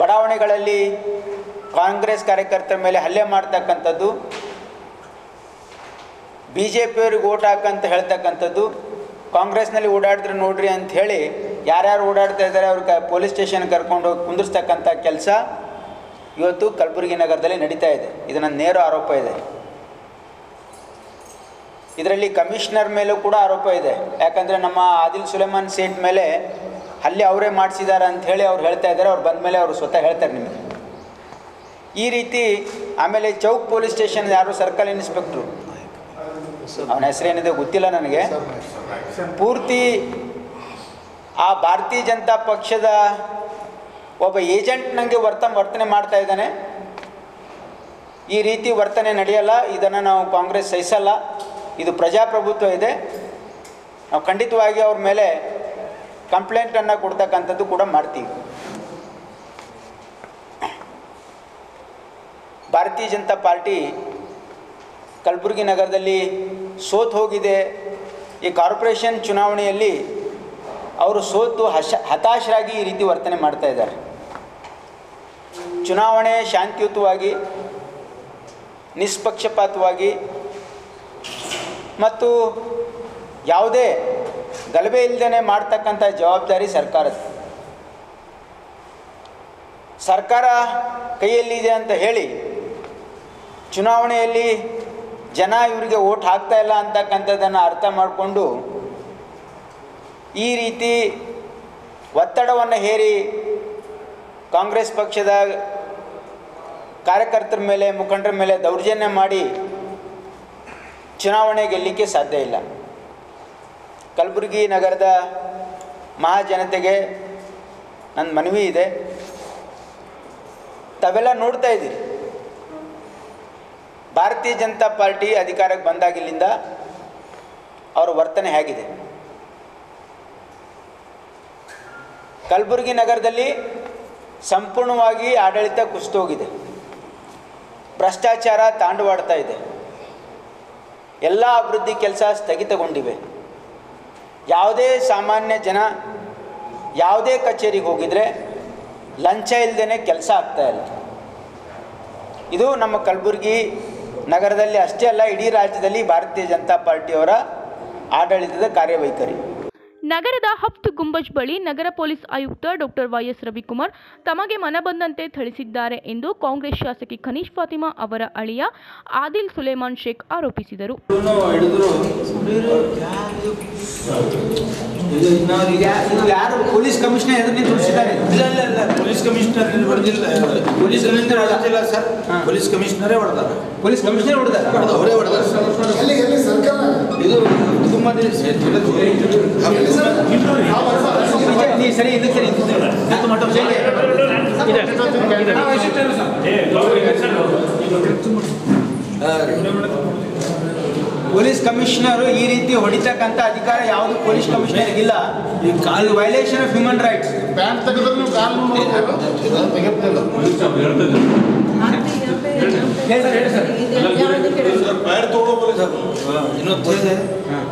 ಬಡಾವಣೆಗಳಲ್ಲಿ ಕಾಂಗ್ರೆಸ್ ಕಾರ್ಯಕರ್ತರ ಮೇಲೆ ಹಲ್ಲೆ ಮಾಡ್ತಕ್ಕಂಥದ್ದು, ಬಿ ಜೆ ಪಿಯವ್ರಿಗೆ ಓಟ್ ಹಾಕಂತ ಹೇಳ್ತಕ್ಕಂಥದ್ದು, ಕಾಂಗ್ರೆಸ್ನಲ್ಲಿ ಓಡಾಡಿದ್ರೆ ನೋಡ್ರಿ ಅಂತ ಹೇಳಿ ಯಾರ್ಯಾರು ಓಡಾಡ್ತಾ ಇದ್ದಾರೆ ಅವ್ರಿಗೆ ಪೊಲೀಸ್ ಸ್ಟೇಷನ್ ಕರ್ಕೊಂಡು ಹೋಗಿ ಕುಂದಿರ್ತಕ್ಕಂಥ ಕೆಲಸ ಇವತ್ತು ಕಲಬುರಗಿ ನಗರದಲ್ಲಿ ನಡೀತಾ ಇದೆ. ಇದು ನನ್ನ ನೇರ ಆರೋಪ ಇದೆ. ಇದರಲ್ಲಿ ಕಮಿಷನರ್ ಮೇಲೂ ಕೂಡ ಆರೋಪ ಇದೆ. ಯಾಕಂದರೆ ನಮ್ಮ ಆದಿಲ್ ಸುಲೇಮಾನ್ ಸೇಠ್ ಮೇಲೆ ಹಲ್ಲೆ ಅವರೇ ಮಾಡಿಸಿದ್ದಾರೆ ಅಂತ ಹೇಳಿ ಅವ್ರು ಹೇಳ್ತಾ ಇದ್ದಾರೆ. ಅವ್ರು ಬಂದ ಮೇಲೆ ಅವರು ಸ್ವತಃ ಹೇಳ್ತಾರೆ ನಿಮಗೆ ಈ ರೀತಿ. ಆಮೇಲೆ ಚೌಕ್ ಪೊಲೀಸ್ ಸ್ಟೇಷನ್ ಯಾರು ಸರ್ಕಲ್ ಇನ್ಸ್ಪೆಕ್ಟ್ರು, ಅವನ ಹೆಸರೇನಿದೆ ಗೊತ್ತಿಲ್ಲ ನನಗೆ, ಪೂರ್ತಿ ಆ ಭಾರತೀಯ ಜನತಾ ಪಕ್ಷದ ಒಬ್ಬ ಏಜೆಂಟ್ ನನಗೆ ವರ್ತನೆ ಮಾಡ್ತಾ ಇದ್ದಾನೆ. ಈ ರೀತಿ ವರ್ತನೆ ನಡೆಯಲ್ಲ, ಇದನ್ನು ನಾವು ಕಾಂಗ್ರೆಸ್ ಸಹಿಸಲ್ಲ. ಇದು ಪ್ರಜಾಪ್ರಭುತ್ವ ಇದೆ. ನಾವು ಖಂಡಿತವಾಗಿ ಅವ್ರ ಮೇಲೆ ಕಂಪ್ಲೇಂಟನ್ನು ಕೊಡ್ತಕ್ಕಂಥದ್ದು ಕೂಡ ಮಾಡ್ತೀವಿ. ಭಾರತೀಯ ಜನತಾ ಪಾರ್ಟಿ ಕಲಬುರಗಿ ನಗರದಲ್ಲಿ ಸೋತು ಹೋಗಿದೆ. ಈ ಕಾರ್ಪೊರೇಷನ್ ಚುನಾವಣೆಯಲ್ಲಿ ಅವರು ಸೋತು ಹತಾಶರಾಗಿ ಈ ರೀತಿ ವರ್ತನೆ ಮಾಡ್ತಾ ಇದ್ದಾರೆ. ಚುನಾವಣೆ ಶಾಂತಿಯುತವಾಗಿ, ನಿಷ್ಪಕ್ಷಪಾತವಾಗಿ ಮತ್ತು ಯಾವುದೇ ಗಲಭೆ ಇಲ್ಲದೇ ಮಾಡ್ತಕ್ಕಂಥ ಜವಾಬ್ದಾರಿ ಸರ್ಕಾರದ. ಸರ್ಕಾರ ಕೈಯಲ್ಲಿದೆ ಅಂತ ಹೇಳಿ ಚುನಾವಣೆಯಲ್ಲಿ ಜನ ಇವರಿಗೆ ಓಟ್ ಹಾಕ್ತಾ ಇಲ್ಲ ಅಂತಕ್ಕಂಥದ್ದನ್ನು ಅರ್ಥ ಮಾಡಿಕೊಂಡು ಈ ರೀತಿ ಒತ್ತಡವನ್ನು ಹೇರಿ ಕಾಂಗ್ರೆಸ್ ಪಕ್ಷದ ಕಾರ್ಯಕರ್ತರ ಮೇಲೆ ಮುಖಂಡರ ಮೇಲೆ ದೌರ್ಜನ್ಯ ಮಾಡಿ ಚುನಾವಣೆ ಗೆಲ್ಲಲಿಕ್ಕೆ ಸಾಧ್ಯ ಇಲ್ಲ. ಕಲಬುರಗಿ ನಗರದ ಮಹಾಜನತೆಗೆ ನನ್ನ ಮನವಿ ಇದೆ, ತಾವೆಲ್ಲ ನೋಡ್ತಾ ಇದ್ದೀರಿ ಭಾರತೀಯ ಜನತಾ ಪಾರ್ಟಿ ಅಧಿಕಾರಕ್ಕೆ ಬಂದಾಗಿಲ್ಲಿಂದ ಅವರ ವರ್ತನೆ ಹೇಗಿದೆ. ಕಲಬುರಗಿ ನಗರದಲ್ಲಿ ಸಂಪೂರ್ಣವಾಗಿ ಆಡಳಿತ ಕುಸಿತೋಗಿದೆ, ಭ್ರಷ್ಟಾಚಾರ ತಾಂಡವಾಡ್ತಾ ಇದೆ, ಎಲ್ಲ ಅಭಿವೃದ್ಧಿ ಕೆಲಸ ಸ್ಥಗಿತಗೊಂಡಿವೆ. ಯಾವುದೇ ಸಾಮಾನ್ಯ ಜನ ಯಾವುದೇ ಕಚೇರಿಗೆ ಹೋಗಿದರೆ ಲಂಚ ಇಲ್ಲದೇ ಕೆಲಸ ಆಗ್ತಾ ಇಲ್ಲ. ಇದು ನಮ್ಮ ಕಲಬುರಗಿ ನಗರದಲ್ಲಿ ಅಷ್ಟೇ ಅಲ್ಲ, ಇಡೀ ರಾಜ್ಯದಲ್ಲಿ ಭಾರತೀಯ ಜನತಾ ಪಾರ್ಟಿಯವರ ಆಡಳಿತದ ಕಾರ್ಯವೈಖರಿ. ನಗರದ ಹಫ್ತ್ ಗುಂಬಜ್ ಬಳಿ ನಗರ ಪೊಲೀಸ್ ಆಯುಕ್ತ ಡಾಕ್ಟರ್ ವೈಎಸ್ ರವಿಕುಮಾರ್ ತಮಗೆ ಮನಬಂದಂತೆ ಥಳಿಸಿದ್ದಾರೆ ಎಂದು ಕಾಂಗ್ರೆಸ್ ಶಾಸಕಿ ಖನೀಶ್ ಫಾತಿಮಾ ಅವರ ಅಳಿಯ ಆದಿಲ್ ಸುಲೇಮಾನ್ ಶೇಖ್ ಆರೋಪಿಸಿದರು. ಯಾರು ಪೊಲೀಸ್ ಕಮಿಷನರ್ ಎದುರು ತೋರಿಸಿದ್ದಾರೆ? ಪೊಲೀಸ್ ಕಮಿಷನರ್ ಹೊಡೆದಿಲ್ಲ ಸರ್, ಪೊಲೀಸ್ ಕಮಿಷನರೇ ಹೊಡೆದಾರೆ. ಪೊಲೀಸ್ ಕಮಿಷನರ್ ಹೊಡೆದಾರೆ, ಅವರೇ ಹೊಡೆದಾರೆ. ಇದು ಸರಿ ಇದು ಸರಿ ಪೊಲೀಸ್ ಕಮಿಷನರು ಈ ರೀತಿ ಹೊಡಿತಕ್ಕಂಥ ಅಧಿಕಾರ ಯಾವುದು ಪೊಲೀಸ್ ಕಮಿಷನರ್ಗಿಲ್ಲ. ಇದು violation of human rights. Pant ತೆಗೆದ್ರೆ ಕಾನೂನು ತೆಗೆದಿಲ್ಲ. पैर तोड़ो बोले सर इन्होंने थे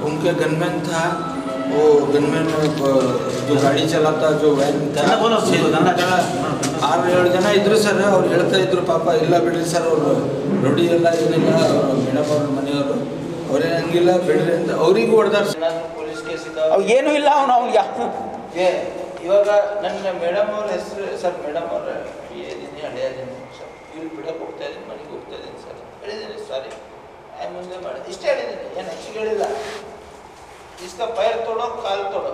उनके गनमैन था वो गनमैन जो गाड़ी चलाता जो वैन था 6-7 ಜನ ಇದ್ರು ಸರ್. ಅವ್ರು ಹೇಳ್ತಾ ಇದ್ರು ಪಾಪ ಇಲ್ಲ ಬಿಡ್ರಿ ಸರ್ ಅವರು ರೊಡಿ ಎಲ್ಲ ಏನಿಲ್ಲ ಮೇಡಮ್ ಅವ್ರ ಮನೆಯವರು ಅವರೇ ಹಂಗಿಲ್ಲ ಬಿಡ್ರಿ ಅಂತ ಅವ್ರಿಗೂ ಹೊಡೆದಾರ. ಪೊಲೀಸ್ ಕೇಸ್ ಇದ್ದಾವೆ ಏನೂ ಇಲ್ಲ. ಅವ್ನು ಯಾವ ಇವಾಗ ನನ್ನ ಮೇಡಮ್ ಅವ್ರ ಹೆಸರು ಸರ್ ಮೇಡಮ್ ಅವ್ರ ಇದ್ದೀನಿ ಹಳೆಯದೀನಿ ಸರ್. ಇವ್ರು ಬಿಡಕ್ಕೆ ಹೋಗ್ತಾ ಇದ್ದೀನಿ ಮನೆಗೆ ಹೋಗ್ತಾ ಇದ್ದೀನಿ ಸರ್. ಹೇಳಿದ್ದೀನಿ ಸಾರಿ ಮುಂದೆ ಮಾಡಿ ಇಷ್ಟೇ ಹೇಳಿದ್ದೀನಿ, ಏನು ಹೆಚ್ಚಿಗೆ ಹೇಳಿಲ್ಲ. ಇಷ್ಟ ಪೈರ್ ತೊಡೋ ಕಾಲು ತೊಡೋ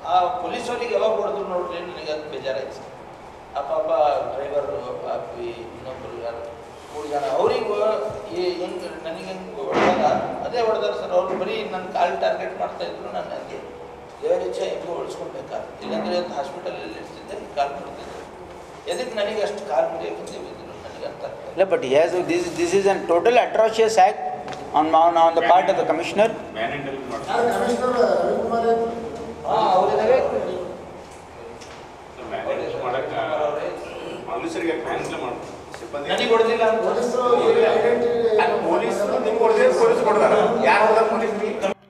ಆ ಪೊಲೀಸವ್ರಿಗೆ ಯಾವಾಗ ಹೊಡೆದ್ರು ನೋಡ್ರಿ ನನಗೆ ಅದು ಬೇಜಾರಾಯ್ತು ಸರ್. ಆ ಪಾಪ ಡ್ರೈವರು ಪಾಪಿ ಇನ್ನೊಬ್ಬರು ಯಾರು 3 ಜನ ಅವ್ರಿಗೂ ಹೆಂಗೆ ನನಗೆ ಹೆಂಗೆ ಹೊಡೆದಾಗ ಅದೇ ಹೊಡೆದಾರ ಸರ್. ಅವ್ರು ಬರೀ ನನ್ನ ಕಾಲು ಟಾರ್ಗೆಟ್ ಮಾಡ್ತಾಯಿದ್ರು. ನಾನು ಹಂಗೆ ದೇವರ ಇಚ್ಛೆ ಹೆಂಗೆ ಉಳಿಸ್ಕೊಳ್ಬೇಕಾಗ್ತದೆ. ಇಲ್ಲಾಂದರೆ ಹಾಸ್ಪಿಟಲಲ್ಲಿ ಇರ್ತಿದ್ದೆ ಕಾಲು ಮುರಿದಿದ್ದೆ. ಎದಕ್ಕೆ ನನಗೆ ಅಷ್ಟು ಕಾಲು ಮುರಿಯೋಕೆ ಬಿದ್ದರು ನನಗೆ ಅಂತ ಇಲ್ಲ. But this is an total atrocious act on the part of the commissioner.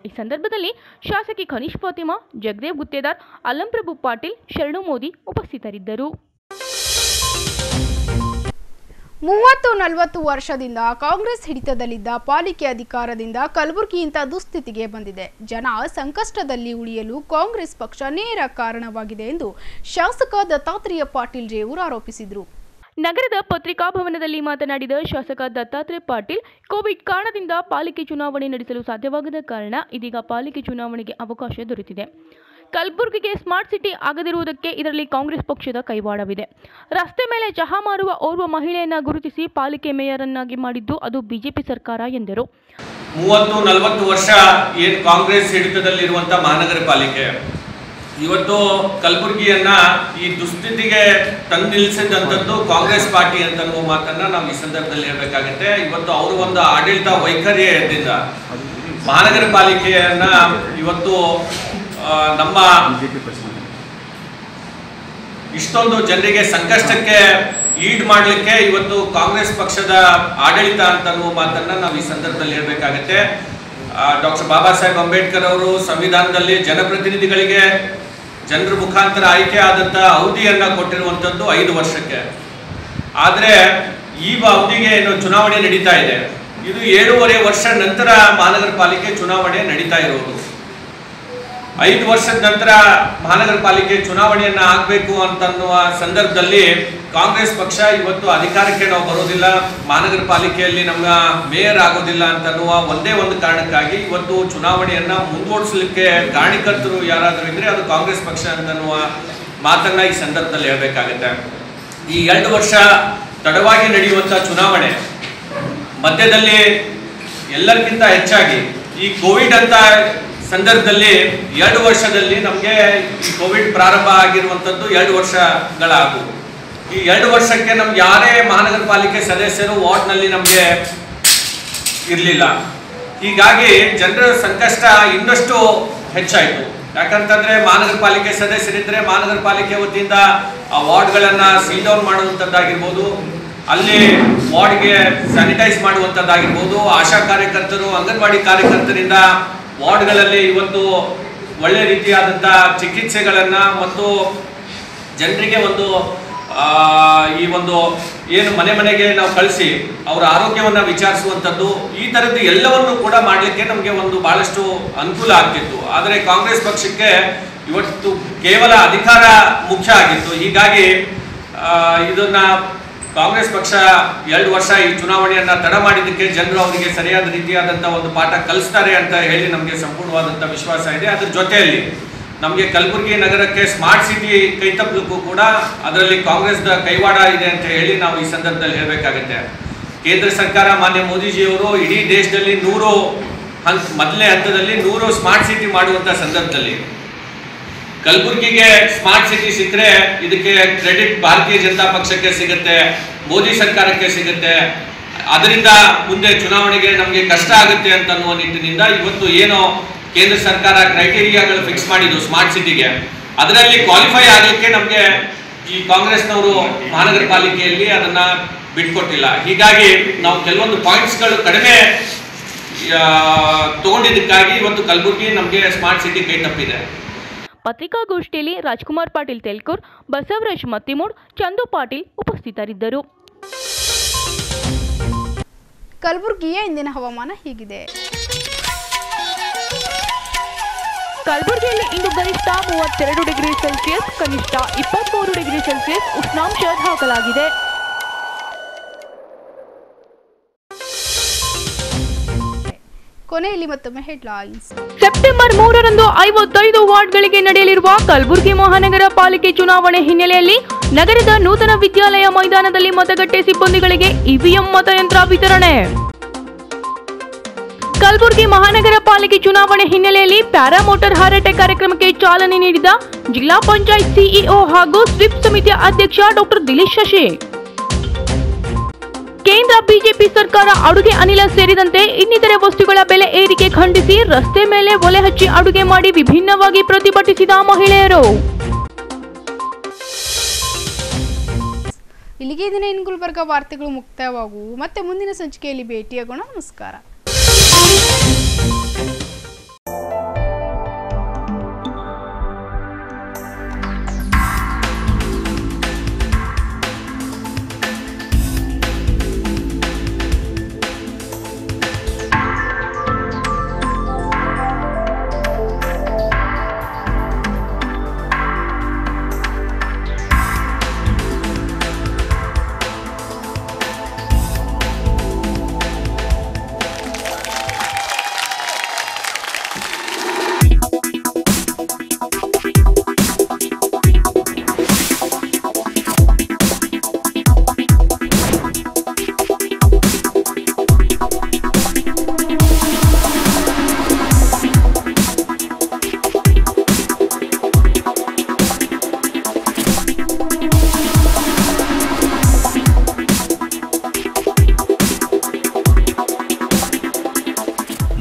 ಈ ಸಂದರ್ಭದಲ್ಲಿ ಶಾಸಕಿ ಖನೀಶ್ ಫಾತಿಮಾ, ಜಗದೇವ್ ಗುತ್ತೇದಾರ್, ಅಲ್ಲಂಪ್ರಭು ಪಾಟೀಲ್, ಶರಣು ಮೋದಿ ಉಪಸ್ಥಿತರಿದ್ದರು. 30-40 ವರ್ಷದಿಂದ ಕಾಂಗ್ರೆಸ್ ಹಿಡಿತದಲ್ಲಿದ್ದ ಪಾಲಿಕೆ ಅಧಿಕಾರದಿಂದ ಕಲಬುರಗಿ ಇಂಥ ದುಸ್ಥಿತಿಗೆ ಬಂದಿದೆ. ಜನ ಸಂಕಷ್ಟದಲ್ಲಿ ಉಳಿಯಲು ಕಾಂಗ್ರೆಸ್ ಪಕ್ಷ ನೇರ ಕಾರಣವಾಗಿದೆ ಎಂದು ಶಾಸಕ ದತ್ತಾತ್ರೇಯ ಪಾಟೀಲ್ ರೇವೂರ್ ಆರೋಪಿಸಿದರು. ನಗರದ ಪತ್ರಿಕಾಭವನದಲ್ಲಿ ಮಾತನಾಡಿದ ಶಾಸಕ ದತ್ತಾತ್ರೇಯ ಪಾಟೀಲ್, ಕೋವಿಡ್ ಕಾರಣದಿಂದ ಪಾಲಿಕೆ ಚುನಾವಣೆ ನಡೆಸಲು ಸಾಧ್ಯವಾಗದ ಕಾರಣ ಇದೀಗ ಪಾಲಿಕೆ ಚುನಾವಣೆಗೆ ಅವಕಾಶ ದೊರೆತಿದೆ. ಕಲಬುರಗಿಗೆ ಸ್ಮಾರ್ಟ್ ಸಿಟಿ ಆಗದಿರುವುದಕ್ಕೆ ಇದರಲ್ಲಿ ಕಾಂಗ್ರೆಸ್ ಪಕ್ಷದ ಕೈವಾಡವಿದೆ. ರಸ್ತೆ ಮೇಲೆ ಚಹಾ ಮಾರುವ ಓರ್ವ ಮಹಿಳೆಯನ್ನ ಗುರುತಿಸಿ ಪಾಲಿಕೆ ಮೇಯರ್ ಅನ್ನಾಗಿ ಮಾಡಿದ್ದು ಅದು ಬಿಜೆಪಿ ಸರ್ಕಾರ ಎಂದರು. 30-40 ವರ್ಷ ಏನು ಕಾಂಗ್ರೆಸ್ ಹಿಡಿತದಲ್ಲಿರುವಂಥ ಮಹಾನಗರ ಪಾಲಿಕೆ ಇವತ್ತು ಕಲಬುರಗಿಯನ್ನ ಈ ದುಸ್ಥಿತಿಗೆ ತಂದು ನಿಲ್ಲಿಸಿದಂಥದ್ದು ಕಾಂಗ್ರೆಸ್ ಪಾರ್ಟಿ ಅಂತ ಮಾತನ್ನ ನಾವು ಈ ಸಂದರ್ಭದಲ್ಲಿ ಹೇಳಬೇಕಾಗುತ್ತೆ. ಇವತ್ತು ಅವರು ಒಂದು ಆಡಳಿತ ವೈಖರಿಯಿಂದ ಮಹಾನಗರ ಪಾಲಿಕೆಯನ್ನ ಇವತ್ತು ನಮ್ಮ ಇಷ್ಟೊಂದು ಜನರಿಗೆ ಸಂಕಷ್ಟಕ್ಕೆ ಈಡ್ ಮಾಡಲಿಕ್ಕೆ ಇವತ್ತು ಕಾಂಗ್ರೆಸ್ ಪಕ್ಷದ ಆಡಳಿತ ಅಂತ ಮಾತನ್ನ ನಾವು ಈ ಸಂದರ್ಭದಲ್ಲಿ ಹೇಳಬೇಕಾಗುತ್ತೆ. ಡಾಕ್ಟರ್ ಬಾಬಾ ಸಾಹೇಬ್ ಅಂಬೇಡ್ಕರ್ ಅವರು ಸಂವಿಧಾನದಲ್ಲಿ ಜನಪ್ರತಿನಿಧಿಗಳಿಗೆ ಜನರ ಮುಖಾಂತರ ಆಯ್ಕೆ ಆದಂಥ ಅವಧಿಯನ್ನ ಕೊಟ್ಟಿರುವಂಥದ್ದು 5 ವರ್ಷಕ್ಕೆ. ಆದರೆ ಈ ಅವಧಿಗೆ ಏನು ಚುನಾವಣೆ ನಡೀತಾ ಇದೆ, ಇದು 7.5 ವರ್ಷ ನಂತರ ಮಹಾನಗರ ಪಾಲಿಕೆ ಚುನಾವಣೆ ನಡೀತಾ ಇರೋದು. 5 ವರ್ಷದ ನಂತರ ಮಹಾನಗರ ಪಾಲಿಕೆ ಚುನಾವಣೆಯನ್ನ ಆಗಬೇಕು ಅಂತನ್ನುವ ಸಂದರ್ಭದಲ್ಲಿ ಕಾಂಗ್ರೆಸ್ ಪಕ್ಷ ಇವತ್ತು ಅಧಿಕಾರಕ್ಕೆ ನಾವು ಬರೋದಿಲ್ಲ, ಮಹಾನಗರ ಪಾಲಿಕೆಯಲ್ಲಿ ನಮ್ಮ ಮೇಯರ್ ಆಗೋದಿಲ್ಲ ಅಂತನ್ನುವ ಒಂದೇ ಒಂದು ಕಾರಣಕ್ಕಾಗಿ ಇವತ್ತು ಚುನಾವಣೆಯನ್ನ ಮುಂದೂಡಿಸಲಿಕ್ಕೆ ಕಾರಣಕರ್ತರು ಯಾರಾದರೂ ಇದ್ರೆ ಅದು ಕಾಂಗ್ರೆಸ್ ಪಕ್ಷ ಅಂತನ್ನುವ ಮಾತನ್ನ ಈ ಸಂದರ್ಭದಲ್ಲಿ ಹೇಳಬೇಕಾಗುತ್ತೆ. ಈ 2 ವರ್ಷ ತಡವಾಗಿ ನಡೆಯುವಂಥ ಚುನಾವಣೆ ಮಧ್ಯದಲ್ಲಿ ಎಲ್ಲರಿಗಿಂತ ಹೆಚ್ಚಾಗಿ ಈ ಕೋವಿಡ್ ಅಂತ ಸಂದರ್ಭದಲ್ಲಿ 2 ವರ್ಷದಲ್ಲಿ ನಮಗೆ ಈ ಕೋವಿಡ್ ಪ್ರಾರಂಭ ಆಗಿರುವಂಥದ್ದು 2 ವರ್ಷಗಳಾಗು. ಈ 2 ವರ್ಷಕ್ಕೆ ನಮ್ಗೆ ಯಾರೇ ಮಹಾನಗರ ಪಾಲಿಕೆ ಸದಸ್ಯರು ವಾರ್ಡ್ನಲ್ಲಿ ನಮಗೆ ಇರಲಿಲ್ಲ. ಹೀಗಾಗಿ ಜನರ ಸಂಕಷ್ಟ ಇನ್ನಷ್ಟು ಹೆಚ್ಚಾಯಿತು. ಯಾಕಂತಂದ್ರೆ ಮಹಾನಗರ ಪಾಲಿಕೆ ಸದಸ್ಯರಿದ್ದರೆ ಮಹಾನಗರ ಪಾಲಿಕೆ ವತಿಯಿಂದ ಆ ವಾರ್ಡ್ಗಳನ್ನು ಸೀಲ್ ಡೌನ್ ಮಾಡುವಂಥದ್ದಾಗಿರ್ಬೋದು, ಅಲ್ಲಿ ವಾರ್ಡ್ಗೆ ಸ್ಯಾನಿಟೈಸ್ ಮಾಡುವಂಥದ್ದಾಗಿರ್ಬೋದು, ಆಶಾ ಕಾರ್ಯಕರ್ತರು ಅಂಗನವಾಡಿ ಕಾರ್ಯಕರ್ತರಿಂದ ವಾರ್ಡ್ಗಳಲ್ಲಿ ಇವತ್ತು ಒಳ್ಳೆ ರೀತಿಯಾದಂಥ ಚಿಕಿತ್ಸೆಗಳನ್ನು ಮತ್ತು ಜನರಿಗೆ ಒಂದು ಈ ಒಂದು ಏನು ಮನೆ ಮನೆಗೆ ನಾವು ಕಳಿಸಿ ಅವರ ಆರೋಗ್ಯವನ್ನು ವಿಚಾರಿಸುವಂಥದ್ದು, ಈ ಥರದ್ದು ಎಲ್ಲವನ್ನು ಕೂಡ ಮಾಡಲಿಕ್ಕೆ ನಮಗೆ ಒಂದು ಭಾಳಷ್ಟು ಅನುಕೂಲ ಆಗ್ತಿತ್ತು. ಆದರೆ ಕಾಂಗ್ರೆಸ್ ಪಕ್ಷಕ್ಕೆ ಇವತ್ತು ಕೇವಲ ಅಧಿಕಾರ ಮುಖ್ಯ ಆಗಿತ್ತು. ಹೀಗಾಗಿ ಇದನ್ನ ಕಾಂಗ್ರೆಸ್ ಪಕ್ಷ 2 ವರ್ಷ ಈ ಚುನಾವಣೆಯನ್ನ ತಡ ಮಾಡಿದ್ದಕ್ಕೆ ಜನರು ಅವರಿಗೆ ಸರಿಯಾದ ರೀತಿಯಾದಂಥ ಒಂದು ಪಾಠ ಕಲಿಸ್ತಾರೆ ಅಂತ ಹೇಳಿ ನಮಗೆ ಸಂಪೂರ್ಣವಾದಂಥ ವಿಶ್ವಾಸ ಇದೆ. ಅದ್ರ ಜೊತೆಯಲ್ಲಿ ನಮಗೆ ಕಲಬುರಗಿ ನಗರಕ್ಕೆ ಸ್ಮಾರ್ಟ್ ಸಿಟಿ ಕೈತಪ್ಪಲಿಕ್ಕೂ ಕೂಡ ಅದರಲ್ಲಿ ಕಾಂಗ್ರೆಸ್ದ ಕೈವಾಡ ಇದೆ ಅಂತ ಹೇಳಿ ನಾವು ಈ ಸಂದರ್ಭದಲ್ಲಿ ಹೇಳಬೇಕಾಗುತ್ತೆ. ಕೇಂದ್ರ ಸರ್ಕಾರ ಮಾನ್ಯ ಮೋದಿಜಿಯವರು ಇಡೀ ದೇಶದಲ್ಲಿ 100 ಮೊದಲನೇ ಹಂತದಲ್ಲಿ 100 ಸ್ಮಾರ್ಟ್ ಸಿಟಿ ಮಾಡುವಂಥ ಸಂದರ್ಭದಲ್ಲಿ ಕಲಬುರಗಿಗೆ ಸ್ಮಾರ್ಟ್ ಸಿಟಿ ಸಿಕ್ಕರೆ ಇದಕ್ಕೆ ಕ್ರೆಡಿಟ್ ಭಾರತೀಯ ಜನತಾ ಪಕ್ಷಕ್ಕೆ ಸಿಗುತ್ತೆ, ಮೋದಿ ಸರ್ಕಾರಕ್ಕೆ ಸಿಗುತ್ತೆ. ಅದರಿಂದ ಮುಂದೆ ಚುನಾವಣೆಗೆ ನಮಗೆ ಕಷ್ಟ ಆಗುತ್ತೆ ಅಂತ ಅನ್ನುವ ನಿಟ್ಟಿನಿಂದ ಇವತ್ತು ಏನೋ ಕೇಂದ್ರ ಸರ್ಕಾರ ಕ್ರೈಟೀರಿಯಾಗಳು ಫಿಕ್ಸ್ ಮಾಡಿದ್ದು ಸ್ಮಾರ್ಟ್ ಸಿಟಿಗೆ, ಅದರಲ್ಲಿ ಕ್ವಾಲಿಫೈ ಆಗಲಿಕ್ಕೆ ನಮಗೆ ಈ ಕಾಂಗ್ರೆಸ್ನವರು ಮಹಾನಗರ ಪಾಲಿಕೆಯಲ್ಲಿ ಅದನ್ನ ಬಿಟ್ಕೊಟ್ಟಿಲ್ಲ. ಹೀಗಾಗಿ ನಾವು ಕೆಲವೊಂದು ಪಾಯಿಂಟ್ಸ್ಗಳು ಕಡಿಮೆ ತಗೊಂಡಿದ್ದಕ್ಕಾಗಿ ಇವತ್ತು ಕಲಬುರಗಿ ನಮಗೆ ಸ್ಮಾರ್ಟ್ ಸಿಟಿ ಕೈ ತಪ್ಪಿದೆ. ಪತ್ರಿಕಾಗೋಷ್ಠಿಯಲ್ಲಿ ರಾಜ್ಕುಮಾರ್ ಪಾಟೀಲ್ ತೆಲ್ಕೂರ್, ಬಸವರಾಜ್ ಮತ್ತಿಮೂಡ್, ಚಂದು ಪಾಟೀಲ್ ಉಪಸ್ಥಿತರಿದ್ದರು. ಕಲಬುರಗಿಯ ಇಂದಿನ ಹವಾಮಾನ ಹೀಗಿದೆ. ಕಲಬುರಗಿಯಲ್ಲಿ ಇಂದು ಗರಿಷ್ಠ 32 ಡಿಗ್ರಿ ಸೆಲ್ಸಿಯಸ್, ಕನಿಷ್ಠ 23 ಡಿಗ್ರಿ ಸೆಲ್ಸಿಯಸ್ ಉಷ್ಣಾಂಶ ದಾಖಲಾಗಿದೆ. ಕೊನೆಯಲ್ಲಿ ಮತ್ತೊಮ್ಮೆ ಹೆಡ್ಲೈನ್ಸ್. ಸೆಪ್ಟೆಂಬರ್ 3ರಂದು 55 ವಾರ್ಡ್ಗಳಿಗೆ ನಡೆಯಲಿರುವ ಕಲಬುರಗಿ ಮಹಾನಗರ ಪಾಲಿಕೆ ಚುನಾವಣೆ ಹಿನ್ನೆಲೆಯಲ್ಲಿ ನಗರದ ನೂತನ ವಿದ್ಯಾಲಯ ಮೈದಾನದಲ್ಲಿ ಮತಗಟ್ಟೆ ಸಿಬ್ಬಂದಿಗಳಿಗೆ ಇವಿಎಂ ಮತಯಂತ್ರ ವಿತರಣೆ. ಕಲಬುರಗಿ ಮಹಾನಗರ ಪಾಲಿಕೆ ಚುನಾವಣೆ ಹಿನ್ನೆಲೆಯಲ್ಲಿ ಪ್ಯಾರಾಮೋಟರ್ ಹಾರಾಟ ಕಾರ್ಯಕ್ರಮಕ್ಕೆ ಚಾಲನೆ ನೀಡಿದ ಜಿಲ್ಲಾ ಪಂಚಾಯತ್ ಸಿಇಒ ಹಾಗೂ ಸ್ವಿಪ್ ಸಮಿತಿಯ ಅಧ್ಯಕ್ಷ ಡಾಕ್ಟರ್ ದಿಲೀಶ್ ಶಶಿ. ಕೇಂದ್ರ ಬಿಜೆಪಿ ಸರ್ಕಾರ ಅಡುಗೆ ಅನಿಲ ಸೇರಿದಂತೆ ಇನ್ನಿತರೆ ವಸ್ತುಗಳ ಬೆಲೆ ಏರಿಕೆ ಖಂಡಿಸಿ ರಸ್ತೆ ಮೇಲೆ ಒಲೆ ಹಚ್ಚಿ ಅಡುಗೆ ಮಾಡಿ ವಿಭಿನ್ನವಾಗಿ ಪ್ರತಿಭಟಿಸಿದ ಮಹಿಳೆಯರು. ಇಲ್ಲಿಗೆ ದಿನ ಇನ್ ಗುಲ್ಬರ್ಗ ವಾರ್ತೆಗಳು ಮುಕ್ತಾಯವಾಗುವು. ಮತ್ತೆ ಮುಂದಿನ ಸಂಚಿಕೆಯಲ್ಲಿ ಭೇಟಿಯಾಗೋಣ. ನಮಸ್ಕಾರ.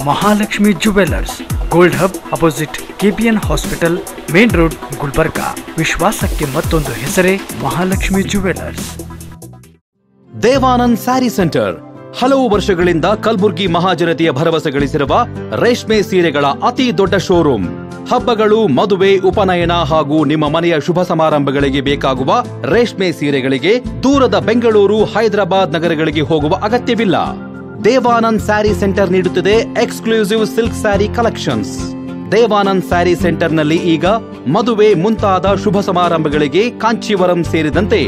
Mahalakshmi jewellers, gold hub opposite KPN hospital, main road, Gulbarga. ವಿಶ್ವಾಸಕ್ಕೆ ಮತ್ತೊಂದು ಹೆಸರೇ ಮಹಾಲಕ್ಷ್ಮಿ ಜುವೆಲ್ಲರ್ಸ್. ದೇವಾನಂದ್ ಸ್ಯಾರಿ ಸೆಂಟರ್ ಹಲವು ವರ್ಷಗಳಿಂದ ಕಲಬುರ್ಗಿ ಮಹಾಜನತೆಯ ಭರವಸೆ ಗಳಿಸಿರುವ ರೇಷ್ಮೆ ಸೀರೆಗಳ ಅತಿ ದೊಡ್ಡ ಶೋರೂಮ್. ಹಬ್ಬಗಳು, ಮದುವೆ, ಉಪನಯನ ಹಾಗೂ ನಿಮ್ಮ ಮನೆಯ ಶುಭ ಸಮಾರಂಭಗಳಿಗೆ ಬೇಕಾಗುವ ರೇಷ್ಮೆ ಸೀರೆಗಳಿಗೆ ದೂರದ ಬೆಂಗಳೂರು, ಹೈದರಾಬಾದ್ ನಗರಗಳಿಗೆ ಹೋಗುವ ಅಗತ್ಯವಿಲ್ಲ. ದೇವಾನಂದ್ ಸ್ಯಾರಿ ಸೆಂಟರ್ ನೀಡುತ್ತಿದೆ exclusive silk sari collections. Devanand Sari ಸೆಂಟರ್ನಲ್ಲಿ ಈಗ ಮದುವೆ ಮುಂತಾದ ಶುಭ ಸಮಾರಂಭಗಳಿಗೆ ಕಾಂಚೀವರಂ ಸೇರಿದಂತೆ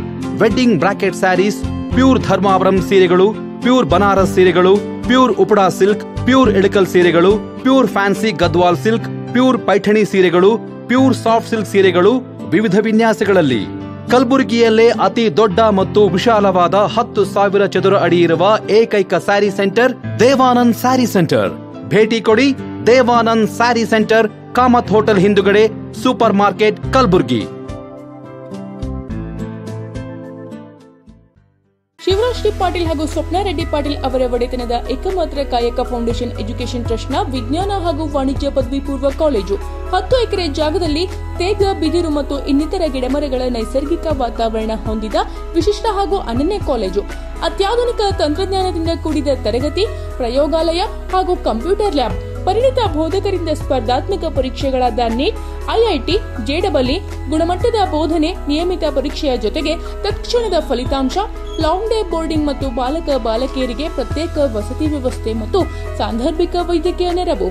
wedding brocade saris, pure Dharmavaram ಸೀರೆಗಳು, ಪ್ಯೂರ್ ಬನಾರಸ್ ಸೀರೆಗಳು, pure Uppada silk, pure Ilkal ಸೀರೆಗಳು, pure fancy Gadwal silk, pure Paithani ಸೀರೆಗಳು, ಪ್ಯೂರ್ ಸಾಫ್ಟ್ ಸಿಲ್ಕ್ ಸೀರೆಗಳು ವಿವಿಧ ವಿನ್ಯಾಸಗಳಲ್ಲಿ. ಕಲಬುರಗಿಯಲ್ಲೇ ಅತಿ ದೊಡ್ಡ ಮತ್ತು ವಿಶಾಲವಾದ 10,000 ಚದುರ ಅಡಿ ಇರುವ ಏಕೈಕ sari centre Devanand sari centre. ಭೇಟಿ ಕೊಡಿ. ದೇವಾನಂದ್ ಸ್ಯಾರಿ ಸೆಂಟರ್, ಕಾಮತ್ ಹೋಟೆಲ್ ಹಿಂದುಗಡೆ, supermarket, Kalaburagi. Shivaraj T Patil ಹಾಗೂ ಸ್ವಪ್ನ ರೆಡ್ಡಿ ಪಾಟೀಲ್ ಅವರ ಒಡೆತನದ ಏಕಮಾತ್ರ ಕಾಯಕ ಫೌಂಡೇಶನ್ ಎಜುಕೇಷನ್ ಟ್ರಸ್ಟ್ನ ವಿಜ್ಞಾನ ಹಾಗೂ ವಾಣಿಜ್ಯ ಪದವಿ ಪೂರ್ವ ಕಾಲೇಜು 10 ಎಕರೆ ಜಾಗದಲ್ಲಿ ತೇಗ, ಬಿದಿರು ಮತ್ತು ಇನ್ನಿತರ ಗಿಡಮರಗಳ ನೈಸರ್ಗಿಕ ವಾತಾವರಣ ಹೊಂದಿದ ವಿಶಿಷ್ಟ ಹಾಗೂ ಅನನ್ಯ ಕಾಲೇಜು. ಅತ್ಯಾಧುನಿಕ ತಂತ್ರಜ್ಞಾನದಿಂದ ಕೂಡಿದ ತರಗತಿ, ಪ್ರಯೋಗಾಲಯ ಹಾಗೂ ಕಂಪ್ಯೂಟರ್ ಲ್ಯಾಬ್, ಪರಿಣಿತ ಬೋಧಕರಿಂದ ಸ್ಪರ್ಧಾತ್ಮಕ ಪರೀಕ್ಷೆಗಳಾದ ನೀಟ್, ಐಐಟಿ, ಜೆಡಬ್ಲ್ಇ, ಗುಣಮಟ್ಟದ ಬೋಧನೆ, ನಿಯಮಿತ ಪರೀಕ್ಷೆಯ ಜೊತೆಗೆ ತತ್ಕ್ಷಣದ ಫಲಿತಾಂಶ, ಲಾಂಗ್ ಡೇ ಬೋರ್ಡಿಂಗ್ ಮತ್ತು ಬಾಲಕ ಬಾಲಕಿಯರಿಗೆ ಪ್ರತ್ಯೇಕ ವಸತಿ ವ್ಯವಸ್ಥೆ ಮತ್ತು ಸಾಂದರ್ಭಿಕ ವೈದ್ಯಕೀಯ ನೆರವು.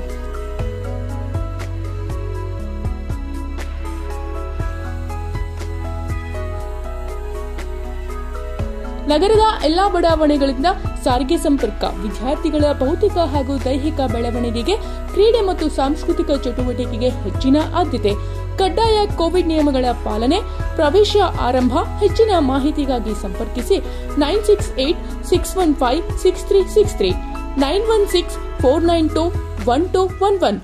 ನಗರದ ಎಲ್ಲಾ ಬಡಾವಣೆಗಳಿಂದ ಸಾರಿಗೆ ಸಂಪರ್ಕ, ವಿದ್ಯಾರ್ಥಿಗಳ ಭೌತಿಕ ಹಾಗೂ ದೈಹಿಕ ಬೆಳವಣಿಗೆಗೆ, ಕ್ರೀಡೆ ಮತ್ತು ಸಾಂಸ್ಕೃತಿಕ ಚಟುವಟಿಕೆಗೆ ಹೆಚ್ಚಿನ ಆದ್ಯತೆ. ಕಡ್ಡಾಯ ಕೋವಿಡ್ ನಿಯಮಗಳ ಪಾಲನೆ. ಪ್ರವೇಶ ಆರಂಭ. ಹೆಚ್ಚಿನ ಮಾಹಿತಿಗಾಗಿ ಸಂಪರ್ಕಿಸಿ 968-615-6363, 916-492-1211.